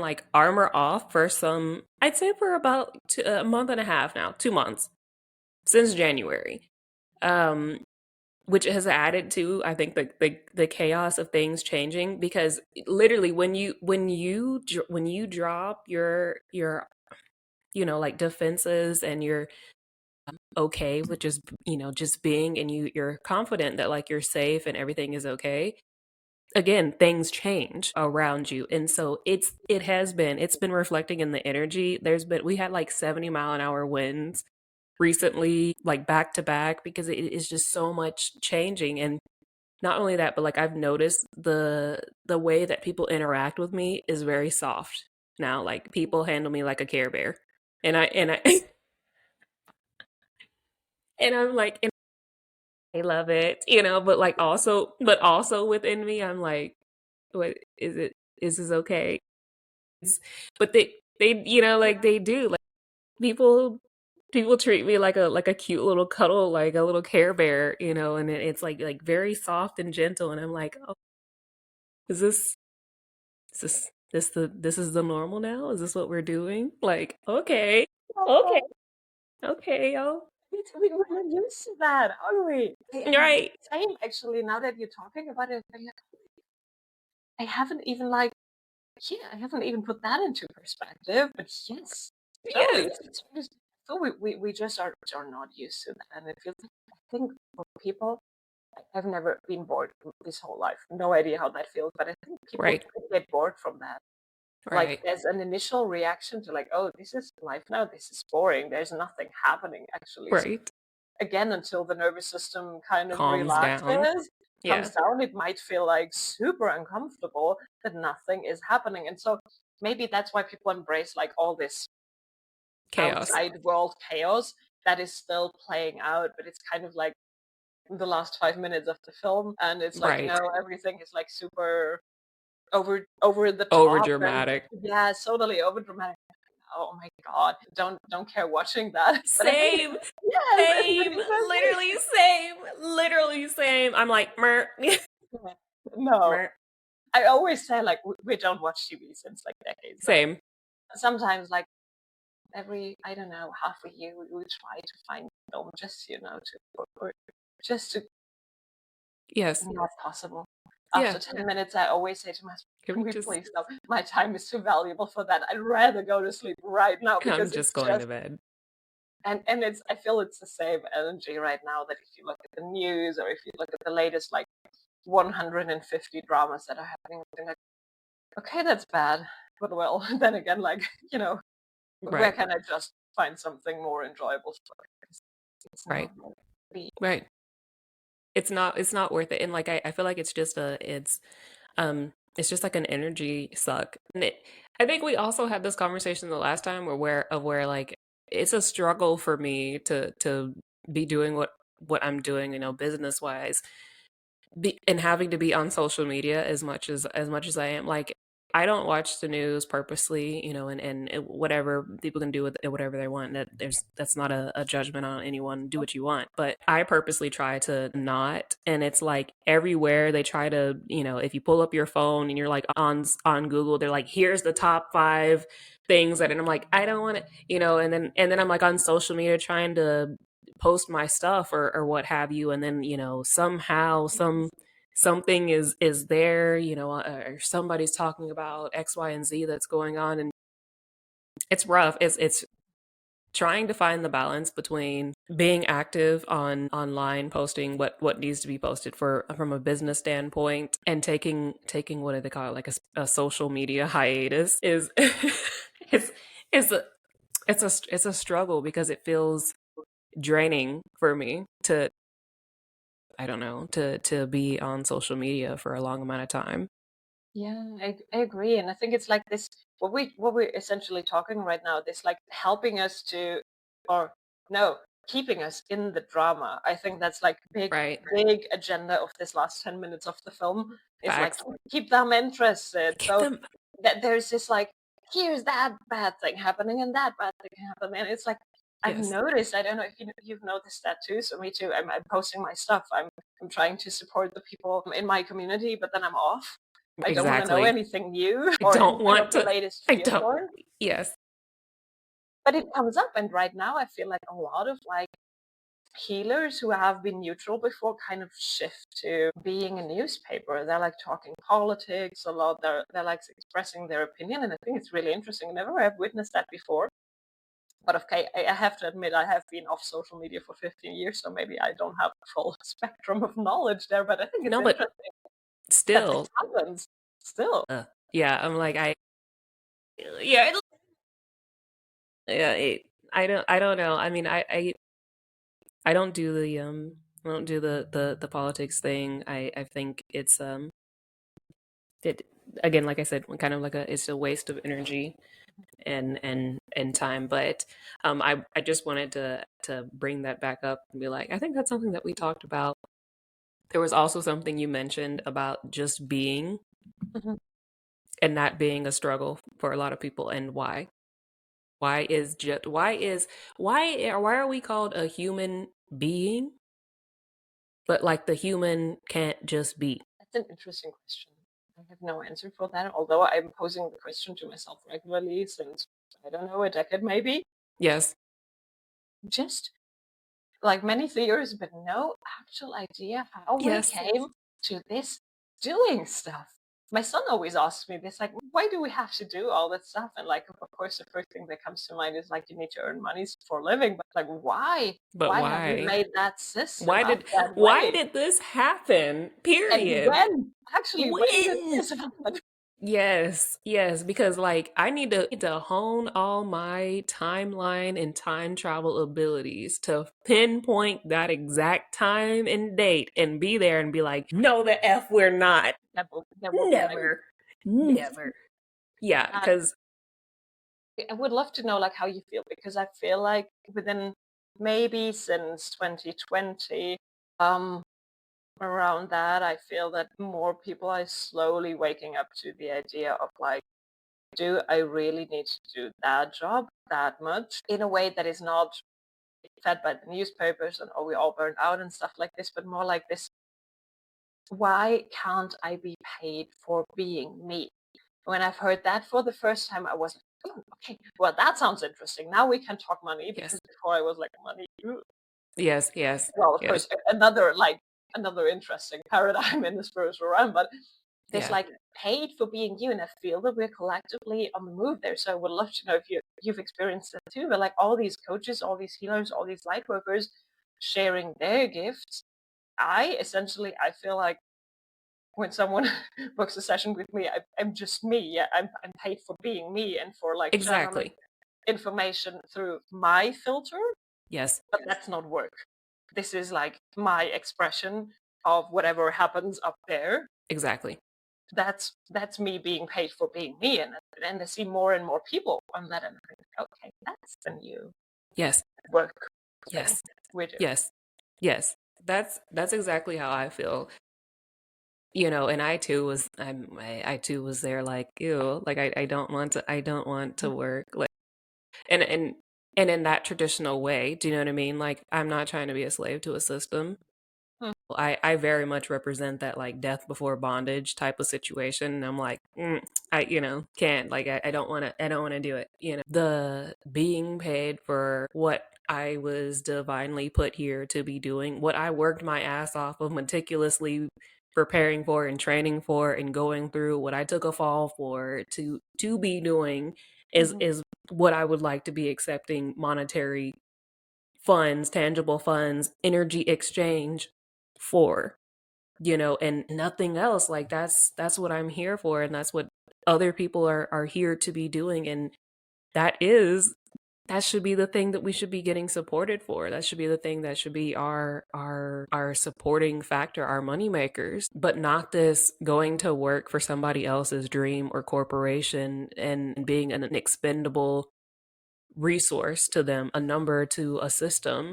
like armor off for I'd say for about a month and a half now, 2 months since January. Um, which has added to, I think, the chaos of things changing, because literally when you drop your like defenses, and you're okay with just being, and you're confident that like you're safe and everything is okay, again things change around you. And so it's been reflecting in the energy. We had like 70-mile-an-hour winds recently, like back to back, because it is just so much changing. And not only that, but like I've noticed the way that people interact with me is very soft now. Like people handle me like a Care Bear, and I and I'm like, and I love it, but like also within me, I'm like, what is it? Is this okay? But they like they do, like people treat me like a cute little cuddle, like a little Care Bear, and it's like very soft and gentle, and I'm like, oh, is this this is the normal now? Is this what we're doing? Like, okay, okay, okay, yo, We're not used to that, are we? I'm right, the same, actually, now that you're talking about it. I'm like, I haven't even like, yeah, I haven't even put that into perspective. But yes, totally. yes, It's just, so we just are not used to that, and it feels like, I think for people, I've never been bored this whole life. No idea how that feels, but I think people right, could get bored from that. Like right, there's an initial reaction to like, oh, this is life now. This is boring. There's nothing happening actually. So right. again, until the nervous system kind of Calms down. relaxes, comes Yeah, down, it might feel like super uncomfortable that nothing is happening. And so maybe that's why people embrace like all this chaos. outside world chaos that is still playing out, but it's kind of like the last 5 minutes of the film, and it's like, Right. everything is like super over the Over top, and dramatic. yeah, totally over dramatic. Oh my god, don't care watching that. But I think Same, yes, I think same, it's so literally same, literally same. I'm like, mer, yeah. No, mer, I always say like we don't watch TV since like decades now. same. Sometimes like every, I don't know, half a year we try to find film just or just to, Yes. not possible. Yeah. After 10 minutes, I always say to myself, Can can we we just? please stop? My time is too valuable for that. I'd rather go to sleep right now I'm because just it's going to just, bed. and it's, I feel it's the same energy right now that if you look at the news or if you look at the latest like 150 dramas that are happening, you're like, okay, that's bad. But well, then again, like, where Right. can I just find something more enjoyable for it? It's Right. not going to be. Right. It's not worth it. And like I feel like it's just like an energy suck. And I think we also had this conversation the last time where like it's a struggle for me to be doing what I'm doing, business wise, and having to be on social media as much as I am. Like I don't watch the news purposely, and whatever people can do with it, whatever they want. That's not a judgment on anyone. Do what you want, but I purposely try to not. And it's like everywhere they try to, if you pull up your phone and you're like on Google, they're like, here's the top 5 things that, and I'm like, I don't want to, and then I'm like on social media trying to post my stuff or what have you, and then somehow something is there, or somebody's talking about X, Y, and Z that's going on, and it's rough. It's trying to find the balance between being active on online, posting what needs to be posted for from a business standpoint, and taking what do they call it, like a social media hiatus is it's it's a it's a struggle because it feels draining for me to, I don't know, to be on social media for a long amount of time. Yeah, I agree, and I think it's like this. What we're essentially talking right now, this like helping us to, or no, keeping us in the drama. I think that's like Right. big agenda of this last 10 minutes of the film. Is like Facts. keep them interested. Get So them. that there's this like here's that bad thing happening and that bad thing happening, and it's like I've Yes. noticed. I don't know if you've noticed that too. So me too. I'm posting my stuff. I'm trying to support the people in my community, but then I'm off. I don't want to know Exactly. anything new I or don't anything of want the to. latest I fear don't. porn. Yes. But it comes up, and right now I feel like a lot of like healers who have been neutral before kind of shift to being a newspaper. They're like talking politics a lot. They're like expressing their opinion, and I think it's really interesting. I never have witnessed that before. But okay, I have to admit I have been off social media for 15 years, so maybe I don't have the full spectrum of knowledge there. But I think it's No, but interesting that this still. happens still. Yeah. I'm like I. Yeah. Yeah. I don't know. I mean, I don't do the I don't do the politics thing. I think it's it again, like I said, kind of like it's a waste of energy and time. But I just wanted to bring that back up and be like, I think that's something that we talked about. There was also something you mentioned about just being, Mhm. and that being a struggle for a lot of people, and why are we called a human being, but like the human can't just be? That's an interesting question. I have no answer for that, although I'm posing the question to myself regularly since, I don't know, a decade maybe. Yes. Just like many theories, but no actual idea how we Yes. came to this doing stuff. My son always asks me this, like, why do we have to do all that stuff? And like, of course, the first thing that comes to mind is like, you need to earn money for a living. But like, why? But Why have we why? made that system Why up did that why way? did this happen? And Period. when? Actually, when did When? this happen? Yes, yes, because like I need to hone all my timeline and time travel abilities to pinpoint that exact time and date and be there and be like, no, the F we're not. That will be like, Never. yes. Never. Yeah, And because I would love to know like how you feel, because I feel like within maybe since 2020, um, around that, I feel that more people are slowly waking up to the idea of like, do I really need to do that job that much in a way that is not fed by the newspapers and oh we all burned out and stuff like this, but more like this, why can't I be paid for being me? When I've heard that for the first time, I was like, oh, okay, well, that sounds interesting. Now we can talk money, yes, because before I was like, money. yes, yes, Well, of yes, course, another interesting paradigm in the spiritual realm, but this yeah. like paid for being you, and I feel that we're collectively on the move there. So I would love to know if you've experienced that too. But like all these coaches, all these healers, all these light workers sharing their gifts, I feel like when someone books a session with me, I'm just me. Yeah, I'm paid for being me and for like channeling Exactly. information through my filter, Yes, but that's not work. This is like my expression of whatever happens up there. exactly. That's me being paid for being me, and I see more and more people on that, and I think, okay, that's the new Yes, work thing yes, we're doing. yes, yes. That's exactly how I feel. and I too was there like, ew, like I don't want to work, like, and and in that traditional way, do you know what I mean? Like, I'm not trying to be a slave to a system. Hmm. I very much represent that, like, death before bondage type of situation. And I'm like, can't, like, I don't want to do it. The being paid for what I was divinely put here to be doing, what I worked my ass off of meticulously preparing for and training for and going through, what I took a fall for to be doing Mhm. is what I would like to be accepting monetary funds, tangible funds, energy exchange for, and nothing else. Like, that's what I'm here for, and that's what other people are here to be doing. And that should be the thing that we should be getting supported for. That should be the thing that should be our supporting factor, our money makers, but not this going to work for somebody else's dream or corporation and being an expendable resource to them, a number to a system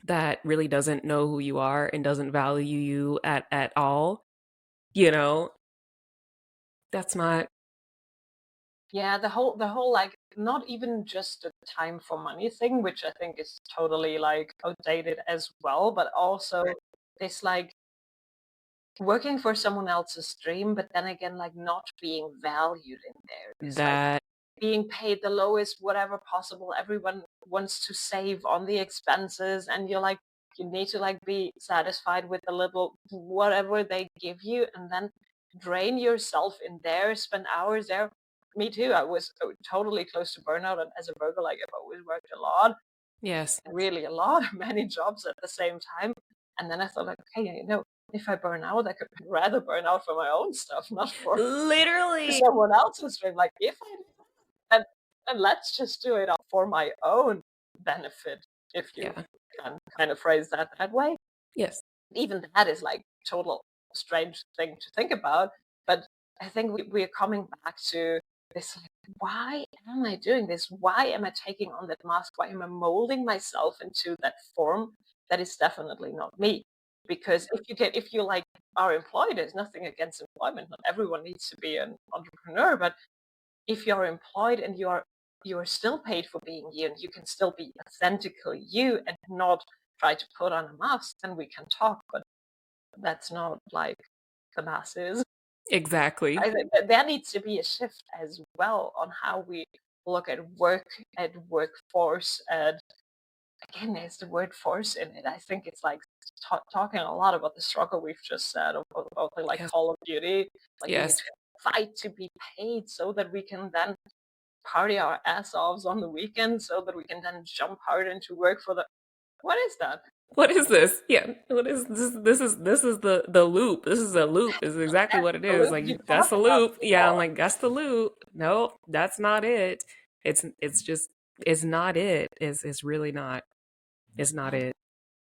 that really doesn't know who you are and doesn't value you at all. you know that's not. Yeah, the whole like not even just the time for money thing, which I think is totally like outdated as well, but also this like working for someone else's dream, but then again, like not being valued in there. It's like That. being paid the lowest, whatever possible. Everyone wants to save on the expenses, and you're like, you need to like be satisfied with a little whatever they give you, and then drain yourself in there, spend hours there. Me too. I was totally close to burnout, and as a burger, like I've always worked a lot, Yes. really a lot, many jobs at the same time. And then I thought, like, okay, if I burn out, I could rather burn out for my own stuff, not for Literally. someone else's dream. Like, if I and let's just do it for my own benefit, if you Yeah. can kind of phrase that way. Yes. Even that is like total strange thing to think about. But I think we're coming back to this like, why am I doing this? Why am I taking on that mask? Why am I molding myself into that form that is definitely not me? Because if you like are employed, there's nothing against employment. Not everyone needs to be an entrepreneur, but if you're employed and you're still paid for being you, and you can still be authentically you and not try to put on a mask, then we can talk. But that's not like the masses. Exactly. I think that there needs to be a shift as well on how we look at work, at workforce, and again, there's the word force in it. I think it's like talking a lot about the struggle we've just said about the like Yes. Call of Duty. Like we need Yes. to fight to be paid so that we can then party our ass offs on the weekend, so that we can then jump hard into work for the. What is that? What is this? Yeah. What is this? This is the loop. This is a loop. Is exactly That's what it the is. loop you Like, that's talked the about loop. Yeah. I'm before. like, that's the loop. No, that's not it. It's just, it's not it. It's really not. It's not And it.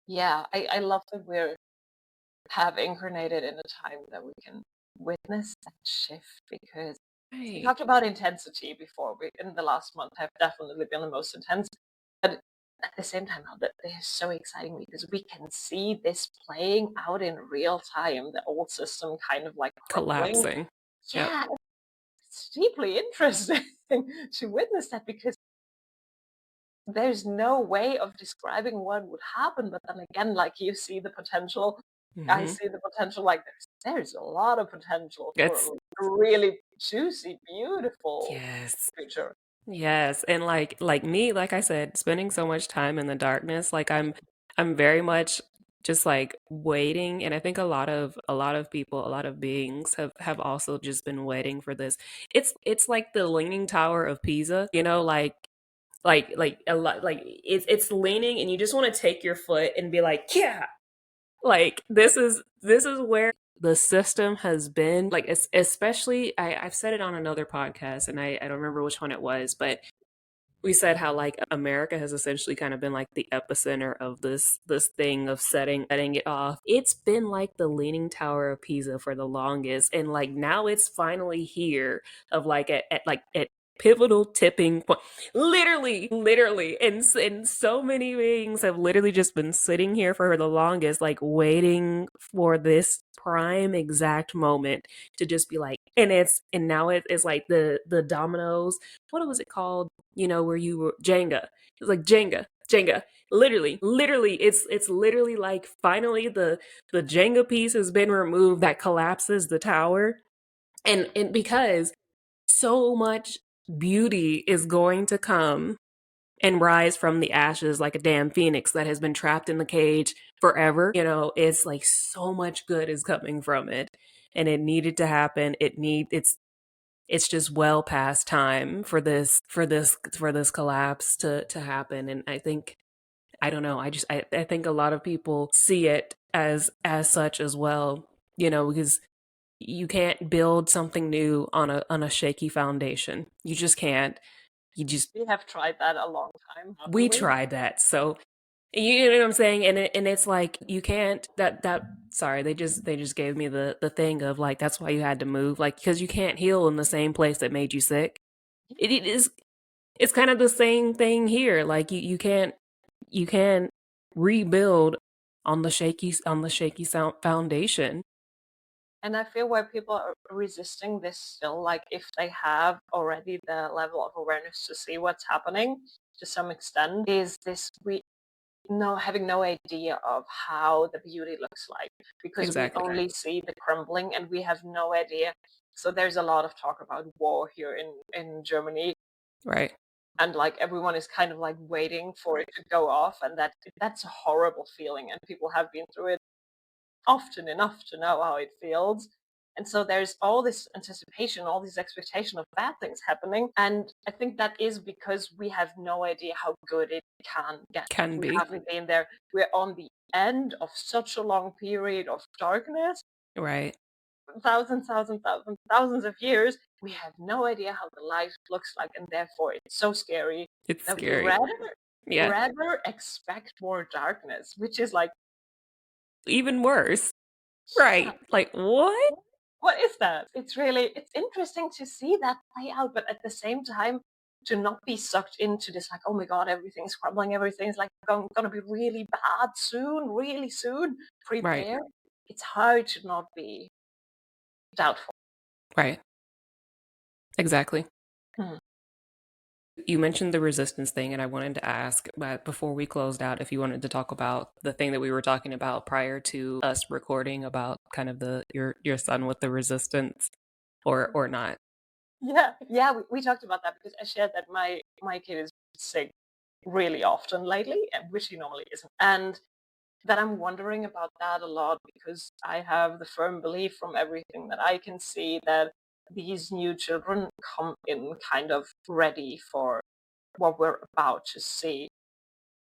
yeah, I love that we have incarnated in a time that we can witness that shift, because we Right. talked about intensity before. We in the last month have definitely been the most intense, but at the same time, now that they're so exciting because we can see this playing out in real time. The old system kind of like crumbling. Collapsing. Yep. Yeah, it's deeply interesting to witness that, because there's no way of describing what would happen. But then again, like you see the potential, I Hmm. see the potential. Like there's a lot of potential for It's. a really juicy, beautiful Yes. future. Yes, and like me, like I said, spending so much time in the darkness, like I'm very much just like waiting, and I think a lot of people, a lot of beings have also just been waiting for this. It's like the leaning tower of Pisa, like a lot, like it's leaning, and you just want to take your foot and be like, yeah, like this is where the system has been, like, especially I've said it on another podcast, and I don't remember which one it was, but we said how, like, America has essentially kind of been like the epicenter of this thing of setting it off. It's been like the leaning tower of Pisa for the longest, and like now it's finally here, of like at pivotal tipping point. Literally. And so many things have literally just been sitting here for the longest, like waiting for this prime exact moment to just be like, and now it's like the dominoes. What was it called? You know, where you were Jenga. It's like Jenga. Literally, it's literally like finally the Jenga piece has been removed that collapses the tower. And because so much beauty is going to come and rise from the ashes like a damn phoenix that has been trapped in the cage forever. You know, it's like so much good is coming from it. And it needed to happen. It's just well past time for this collapse to happen. And I think I don't know, I think a lot of people see it as such as well, you know, because you can't build something new on a shaky foundation. You just can't. You just We have tried that a long time, haven't we we? tried that. So you know what I'm saying? And it's like you can't that sorry, they just gave me the thing of like that's why you had to move like cuz you can't heal in the same place that made you sick. It is it's kind of the same thing here. Like you can't rebuild on the shaky foundation. And I feel why people are resisting this still, like if they have already the level of awareness to see what's happening to some extent, is this we no having no idea of how the beauty looks like because we Exactly. only see the crumbling and we have no idea. So there's a lot of talk about war here in Germany, Right. and like everyone is kind of like waiting for it to go off, and that's a horrible feeling, and people have been through it often enough to know how it feels. And so there's all this anticipation, all this expectation of bad things happening. And I think that is because we have no idea how good it can get. Can We be. haven't been there. We're on the end of such a long period of darkness, Right. thousands of years. We have no idea how the light looks like, and therefore it's so scary It's that we scary. Yeah. rather expect more darkness, which is like, Even worse. yeah, Right. Like what? what is that? It's interesting to see that play out, but at the same time, to not be sucked into this, like, oh my God, everything's crumbling, everything's like gonna be really bad soon, really soon. Right. Prepare. It's hard to not be doubtful. Right. Exactly. Hmm. You mentioned the resistance thing, and I wanted to ask, but before we closed out, if you wanted to talk about the thing that we were talking about prior to us recording about kind of the your son with the resistance, or not. Yeah, we talked about that because I shared that my kid is sick really often lately, which he normally isn't, and that I'm wondering about that a lot because I have the firm belief from everything that I can see that these new children come in kind of ready for what we're about to see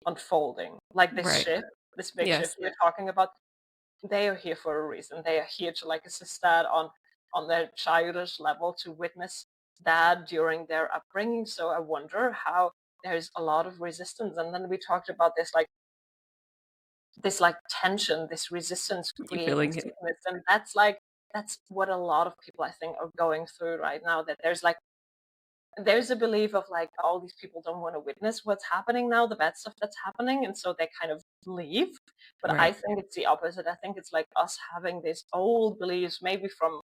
unfolding. Like this Right. shift, this big shift Yes. we're talking about, they are here for a reason. They are here to like assist dad on their childish level to witness dad during their upbringing. So I wonder how there's a lot of resistance. And then we talked about this like tension, this resistance You creating feeling it? sickness. And that's what a lot of people I think are going through right now. That there's a belief of like all these people don't want to witness what's happening now, the bad stuff that's happening, and so they kind of leave. But I Right. think it's the opposite. I think it's like us having these old beliefs, maybe from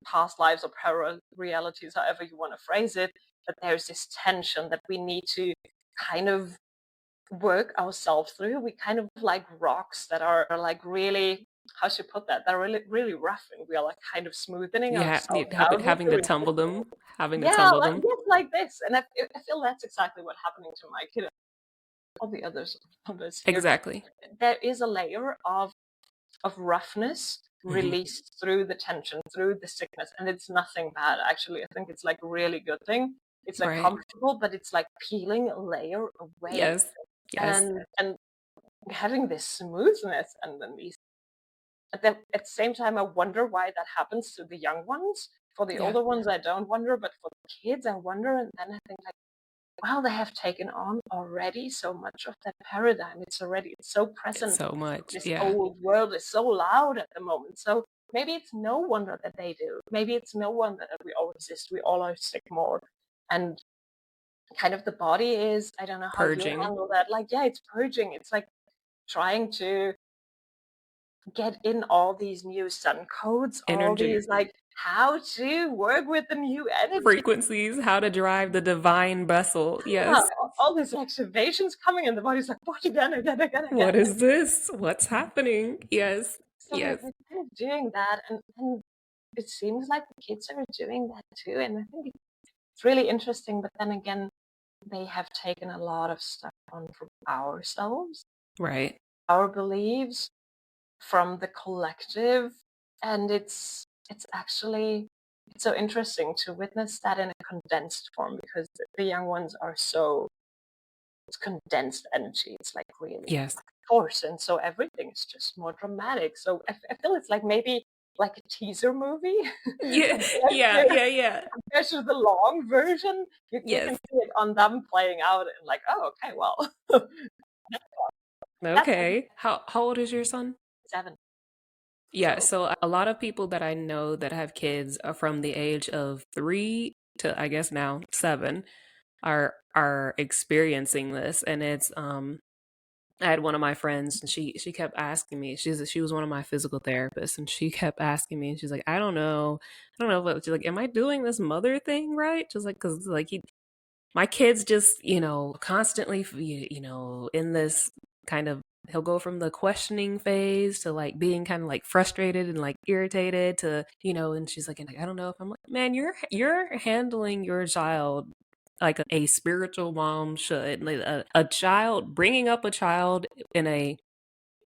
past lives or parallel realities, however you want to phrase it, that there's this tension that we need to kind of work ourselves through. We kind of like rocks that are like really, how should I put that? They're really rough, and we are like kind of smoothing ourselves out with Having the to tumble them, having to yeah, tumble like them. yes, like this. And I feel that's exactly what's happening to my kid. All the others here, but Exactly. there is a layer of roughness Hmm. released through the tension, through the sickness, and it's nothing bad. Actually, I think it's like a really good thing. It's like Right. comfortable, but it's like peeling a layer away, Yes. Yes. and having this smoothness, and then these. At the same time, I wonder why that happens to the young ones. For the Yeah. older ones, I don't wonder, but for the kids, I wonder. And then I think like, wow, they have taken on already so much of that paradigm. It's so It's present. so much. This Yeah. old world is so loud at the moment. So maybe it's no wonder that they do. Maybe it's no wonder that we all resist. We all are sick more. And kind of the body is, I don't know how you Purging. handle that. Like, yeah, it's purging. It's like trying to get in all these new sun codes, all Energy. these like how to work with the new energy. Frequencies, how to drive the divine vessel. Yeah, Yes. all these activations coming, and the body's like, what, again. What is this? What's happening? Yes. So Yes. we're kind of doing that, and it seems like the kids are doing that too. And I think it's really interesting. But then again, they have taken a lot of stuff on from ourselves, Right. our beliefs, from the collective, and it's actually it's so interesting to witness that in a condensed form, because the young ones are so, it's condensed energy. It's like really Yes. force, and so everything is just more dramatic. So I feel it's like maybe like a teaser movie Yeah. Yeah. Yeah. Yeah. compared to the long version. You can Yes. see it on them playing out, and like, oh, okay, well, that's Okay. How old is your son? 7. Yeah, So so a lot of people that I know that have kids are from the age of 3 to I guess now 7 are experiencing this, and it's I had one of my friends and she kept asking me. She was one of my physical therapists, and she kept asking me, and she's like, I don't know what, she's like, am I doing this mother thing right? Just like, cuz like my kids just, constantly, in this kind of, he'll go from the questioning phase to like being kind of like frustrated and like irritated to, and she's like, and I don't know if I'm like, man, you're handling your child like a spiritual mom should. Like a child, bringing up a child in a,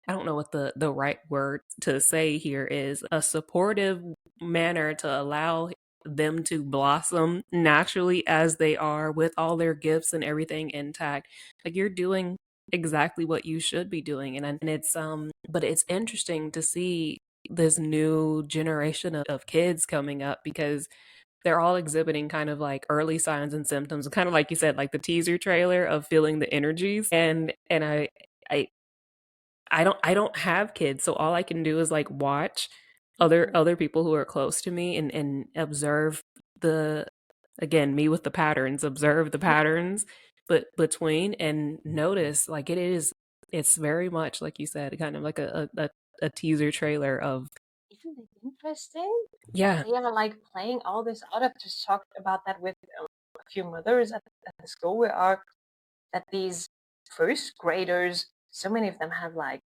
I don't know what the right word to say here is, a supportive manner to allow them to blossom naturally as they are with all their gifts and everything intact. Like you're doing exactly what you should be doing. And it's but it's interesting to see this new generation of kids coming up, because they're all exhibiting kind of like early signs and symptoms, kind of like you said, like the teaser trailer of feeling the energies. And I I don't have kids, so all I can do is like watch other people who are close to me and observe the, again, me with the patterns, observe the patterns but between, and notice like it's very much like you said, kind of like a teaser trailer of, isn't it interesting that yeah. they are like playing all this out? I've just talked about that with a few mothers at the school we are, that these first graders, so many of them have like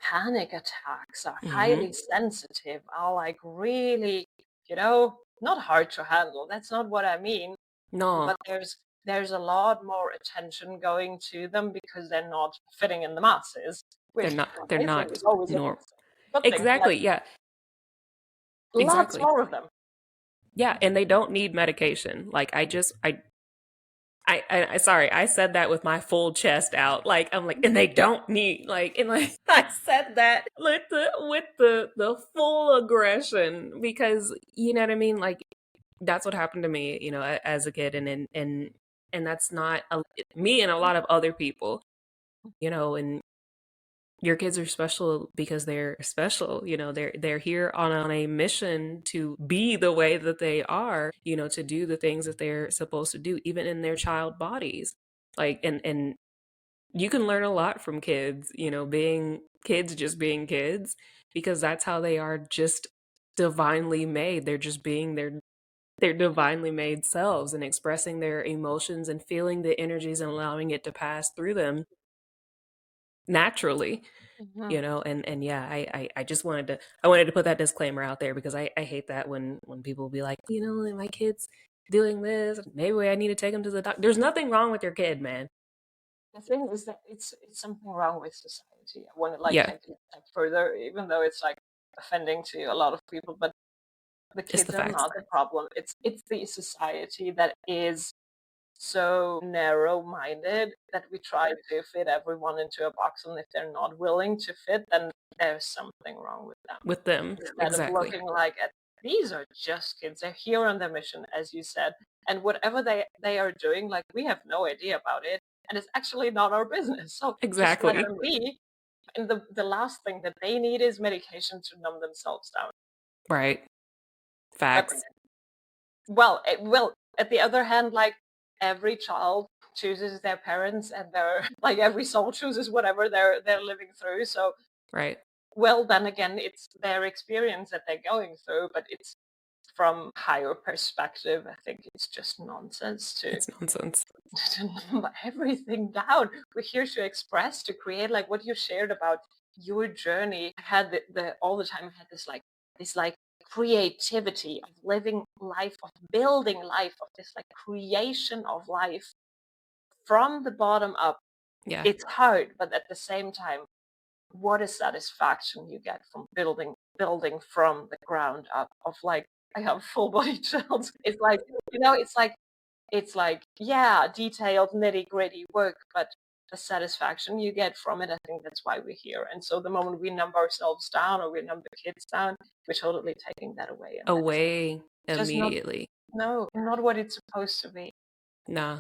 panic attacks, are Hmm. highly sensitive, are like really, you know, not hard to handle. That's not what I mean. No, But there's a lot more attention going to them because they're not fitting in the masses, which they're I think not is always a nor good thing. Like exactly, yeah, lots exactly. more of them. Yeah, and they don't need medication. Like I sorry, I said that with my full chest out. Like I'm like, and they don't need, like, and like I said that with the full aggression, because you know what I mean. Like that's what happened to me, as a kid, and that's not me and a lot of other people, and your kids are special because they're special. They're here on a mission to be the way that they are, to do the things that they're supposed to do, even in their child bodies. Like, and you can learn a lot from kids, being kids, just being kids, because that's how they are, just divinely made. They're just being their divinely made selves and expressing their emotions and feeling the energies and allowing it to pass through them naturally. Mhm. And yeah, I just wanted to put that disclaimer out there, because I hate that when people be like, my kid's doing this, maybe I need to take them to the doctor. There's nothing wrong with your kid, man. The thing is that it's something wrong with society. I want to like Yeah, take it a step further, even though it's like offending to a lot of people. But the it's the kids are facts. not the problem. It's the society that is so narrow-minded that we try to fit everyone into a box, and if they're not willing to fit, then there's something wrong with them. With them, Instead of exactly. looking like at, these are just kids, they're here on their mission, as you said, and whatever they are doing, like we have no idea about it, and it's actually not our business. So just let Exactly. them be. And the last thing that they need is medication to numb themselves down. Right. But Facts. well, at the other hand, like every child chooses their parents, and they're like every soul chooses whatever they're living through. So Right. well, then again, it's their experience that they're going through, but it's from higher perspective. I think it's just nonsense It's nonsense. to number everything down. We're here to express, to create, like what you shared about your journey. I had the all the time. I had this like creativity of living life, of building life, of this like creation of life from the bottom up. Yeah. It's hard, but at the same time, what a satisfaction you get from building from the ground up. Of like, I have full body chills. It's like, it's like, yeah, detailed nitty gritty work, but the satisfaction you get from it, I think that's why we're here. And so the moment we numb ourselves down, or we numb the kids down, we're totally taking that away. And Away that's just not, immediately. no, not what it's supposed to be. Nah.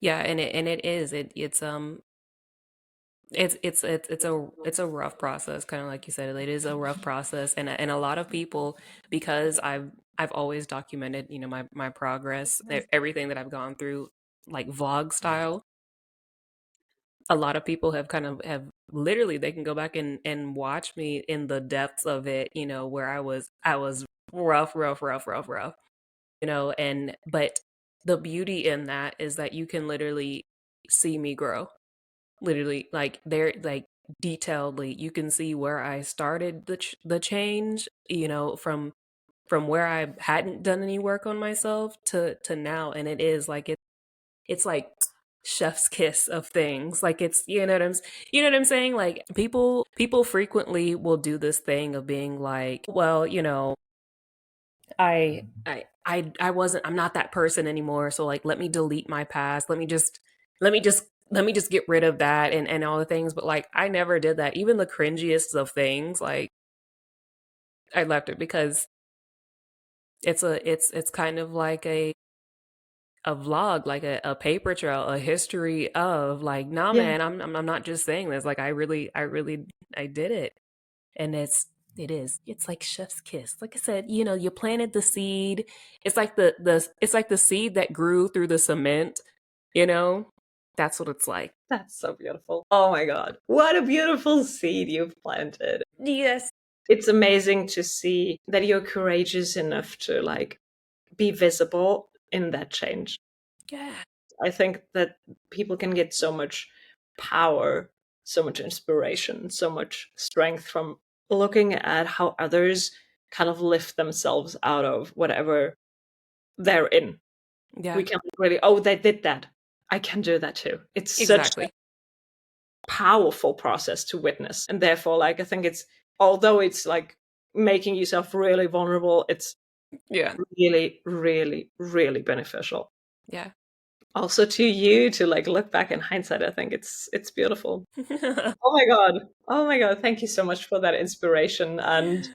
Yeah, and it is. It's a rough process, kind of like you said. It is a rough process, and a lot of people, because I've always documented, my progress, everything that I've gone through, like vlog style. A lot of people have literally, they can go back and watch me in the depths of it, where I was rough, and but the beauty in that is that you can literally see me grow. Literally, like, they're like, detailedly, you can see where I started the change, from where I hadn't done any work on myself to now. And it is like, it's like chef's kiss of things. Like, it's, you know what I'm saying? Like, people frequently will do this thing of being like, well, I'm not that person anymore, so like, let me delete my past, let me just get rid of that, and all the things. But like, I never did that. Even the cringiest of things, like, I left it, because it's kind of like a vlog, like a paper trail, a history of, like, nah, Yeah. man, I'm not just saying this. Like, I did it. And it's like chef's kiss. Like I said, you planted the seed. It's like the seed that grew through the cement, you know that's what it's like. That's so beautiful. Oh my God. What a beautiful seed you've planted. Yes. It's amazing to see that you're courageous enough to like be visible in that change. Yeah. I think that people can get so much power, so much inspiration, so much strength from looking at how others kind of lift themselves out of whatever they're in. Yeah. We can really, oh, they did that. I can do that too. It's such a Exactly. powerful process to witness. And therefore, like, I think it's, although it's like making yourself really vulnerable, it's Yeah. really, really, really beneficial. Yeah. Also to you to like look back in hindsight, I think it's beautiful. Oh my God. Oh my God. Thank you so much for that inspiration and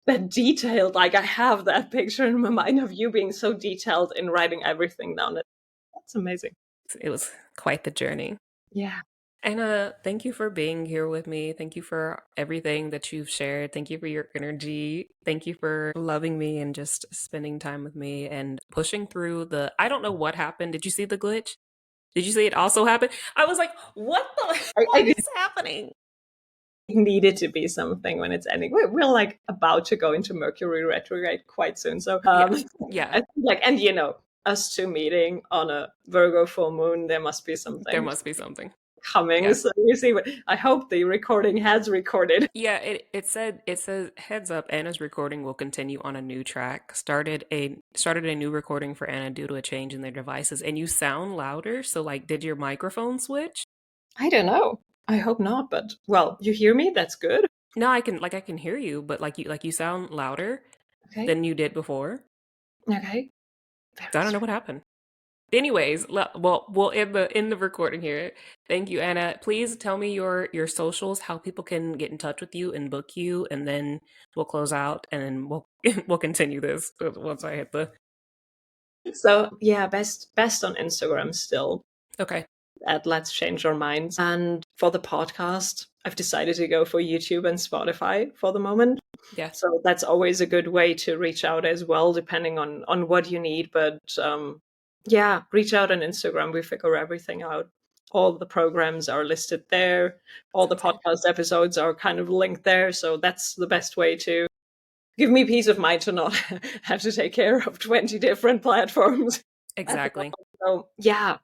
that detailed, like I have that picture in my mind of you being so detailed in writing everything down. That's amazing. It was quite the journey. Yeah. Anna, thank you for being here with me. Thank you for everything that you've shared. Thank you for your energy. Thank you for loving me and just spending time with me and pushing through I don't know what happened. Did you see the glitch? Did you see it also happen? I was like, what I what did. is happening? It needed to be something when it's ending. We're like about to go into Mercury retrograde quite soon. So Yeah. I Yeah. think like, and us two meeting on a Virgo full moon, there must be There something must be something. coming. Yeah. So you see, I hope the recording has recorded. Yeah, it says heads up, Anna's recording will continue on a new track. Started a new recording for Anna due to a change in their devices, and you sound louder, so like, did your microphone switch? I don't know. I hope not, but well, you hear me? That's good. No, I can hear you, but like you sound louder Okay. than you did before. Okay. So I Very don't know strange. what happened. Anyways, well, we'll end the recording here. Thank you, Anna. Please tell me your socials, how people can get in touch with you and book you, and then we'll close out, and then we'll we'll continue this once I hit the. So yeah, best on Instagram still Okay. at Let's Change Our Minds. And for the podcast, I've decided to go for YouTube and Spotify for the moment. Yeah. So that's always a good way to reach out as well, depending on what you need. But yeah, reach out on Instagram. We figure everything out. All the programs are listed there. All the podcast episodes are kind of linked there. So that's the best way to give me peace of mind to not have to take care of 20 different platforms. Exactly. So yeah,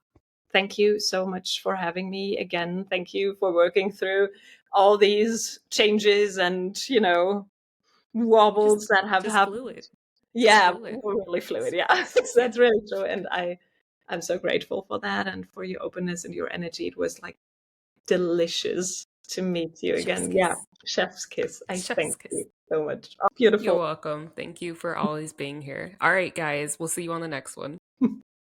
thank you so much for having me again. Thank you for working through all these changes and, wobbles that have Just happened. fluid. Just Yeah, fluid. we're really fluid. Yeah, Yeah. that's really true. And I'm so grateful for that and for your openness and your energy. It was like delicious to meet you Chef's again. Yeah, kiss. chef's kiss. I Chef's thank kiss. you so much. Oh, You're beautiful. welcome. Thank you for always being here. All right, guys, we'll see you on the next one.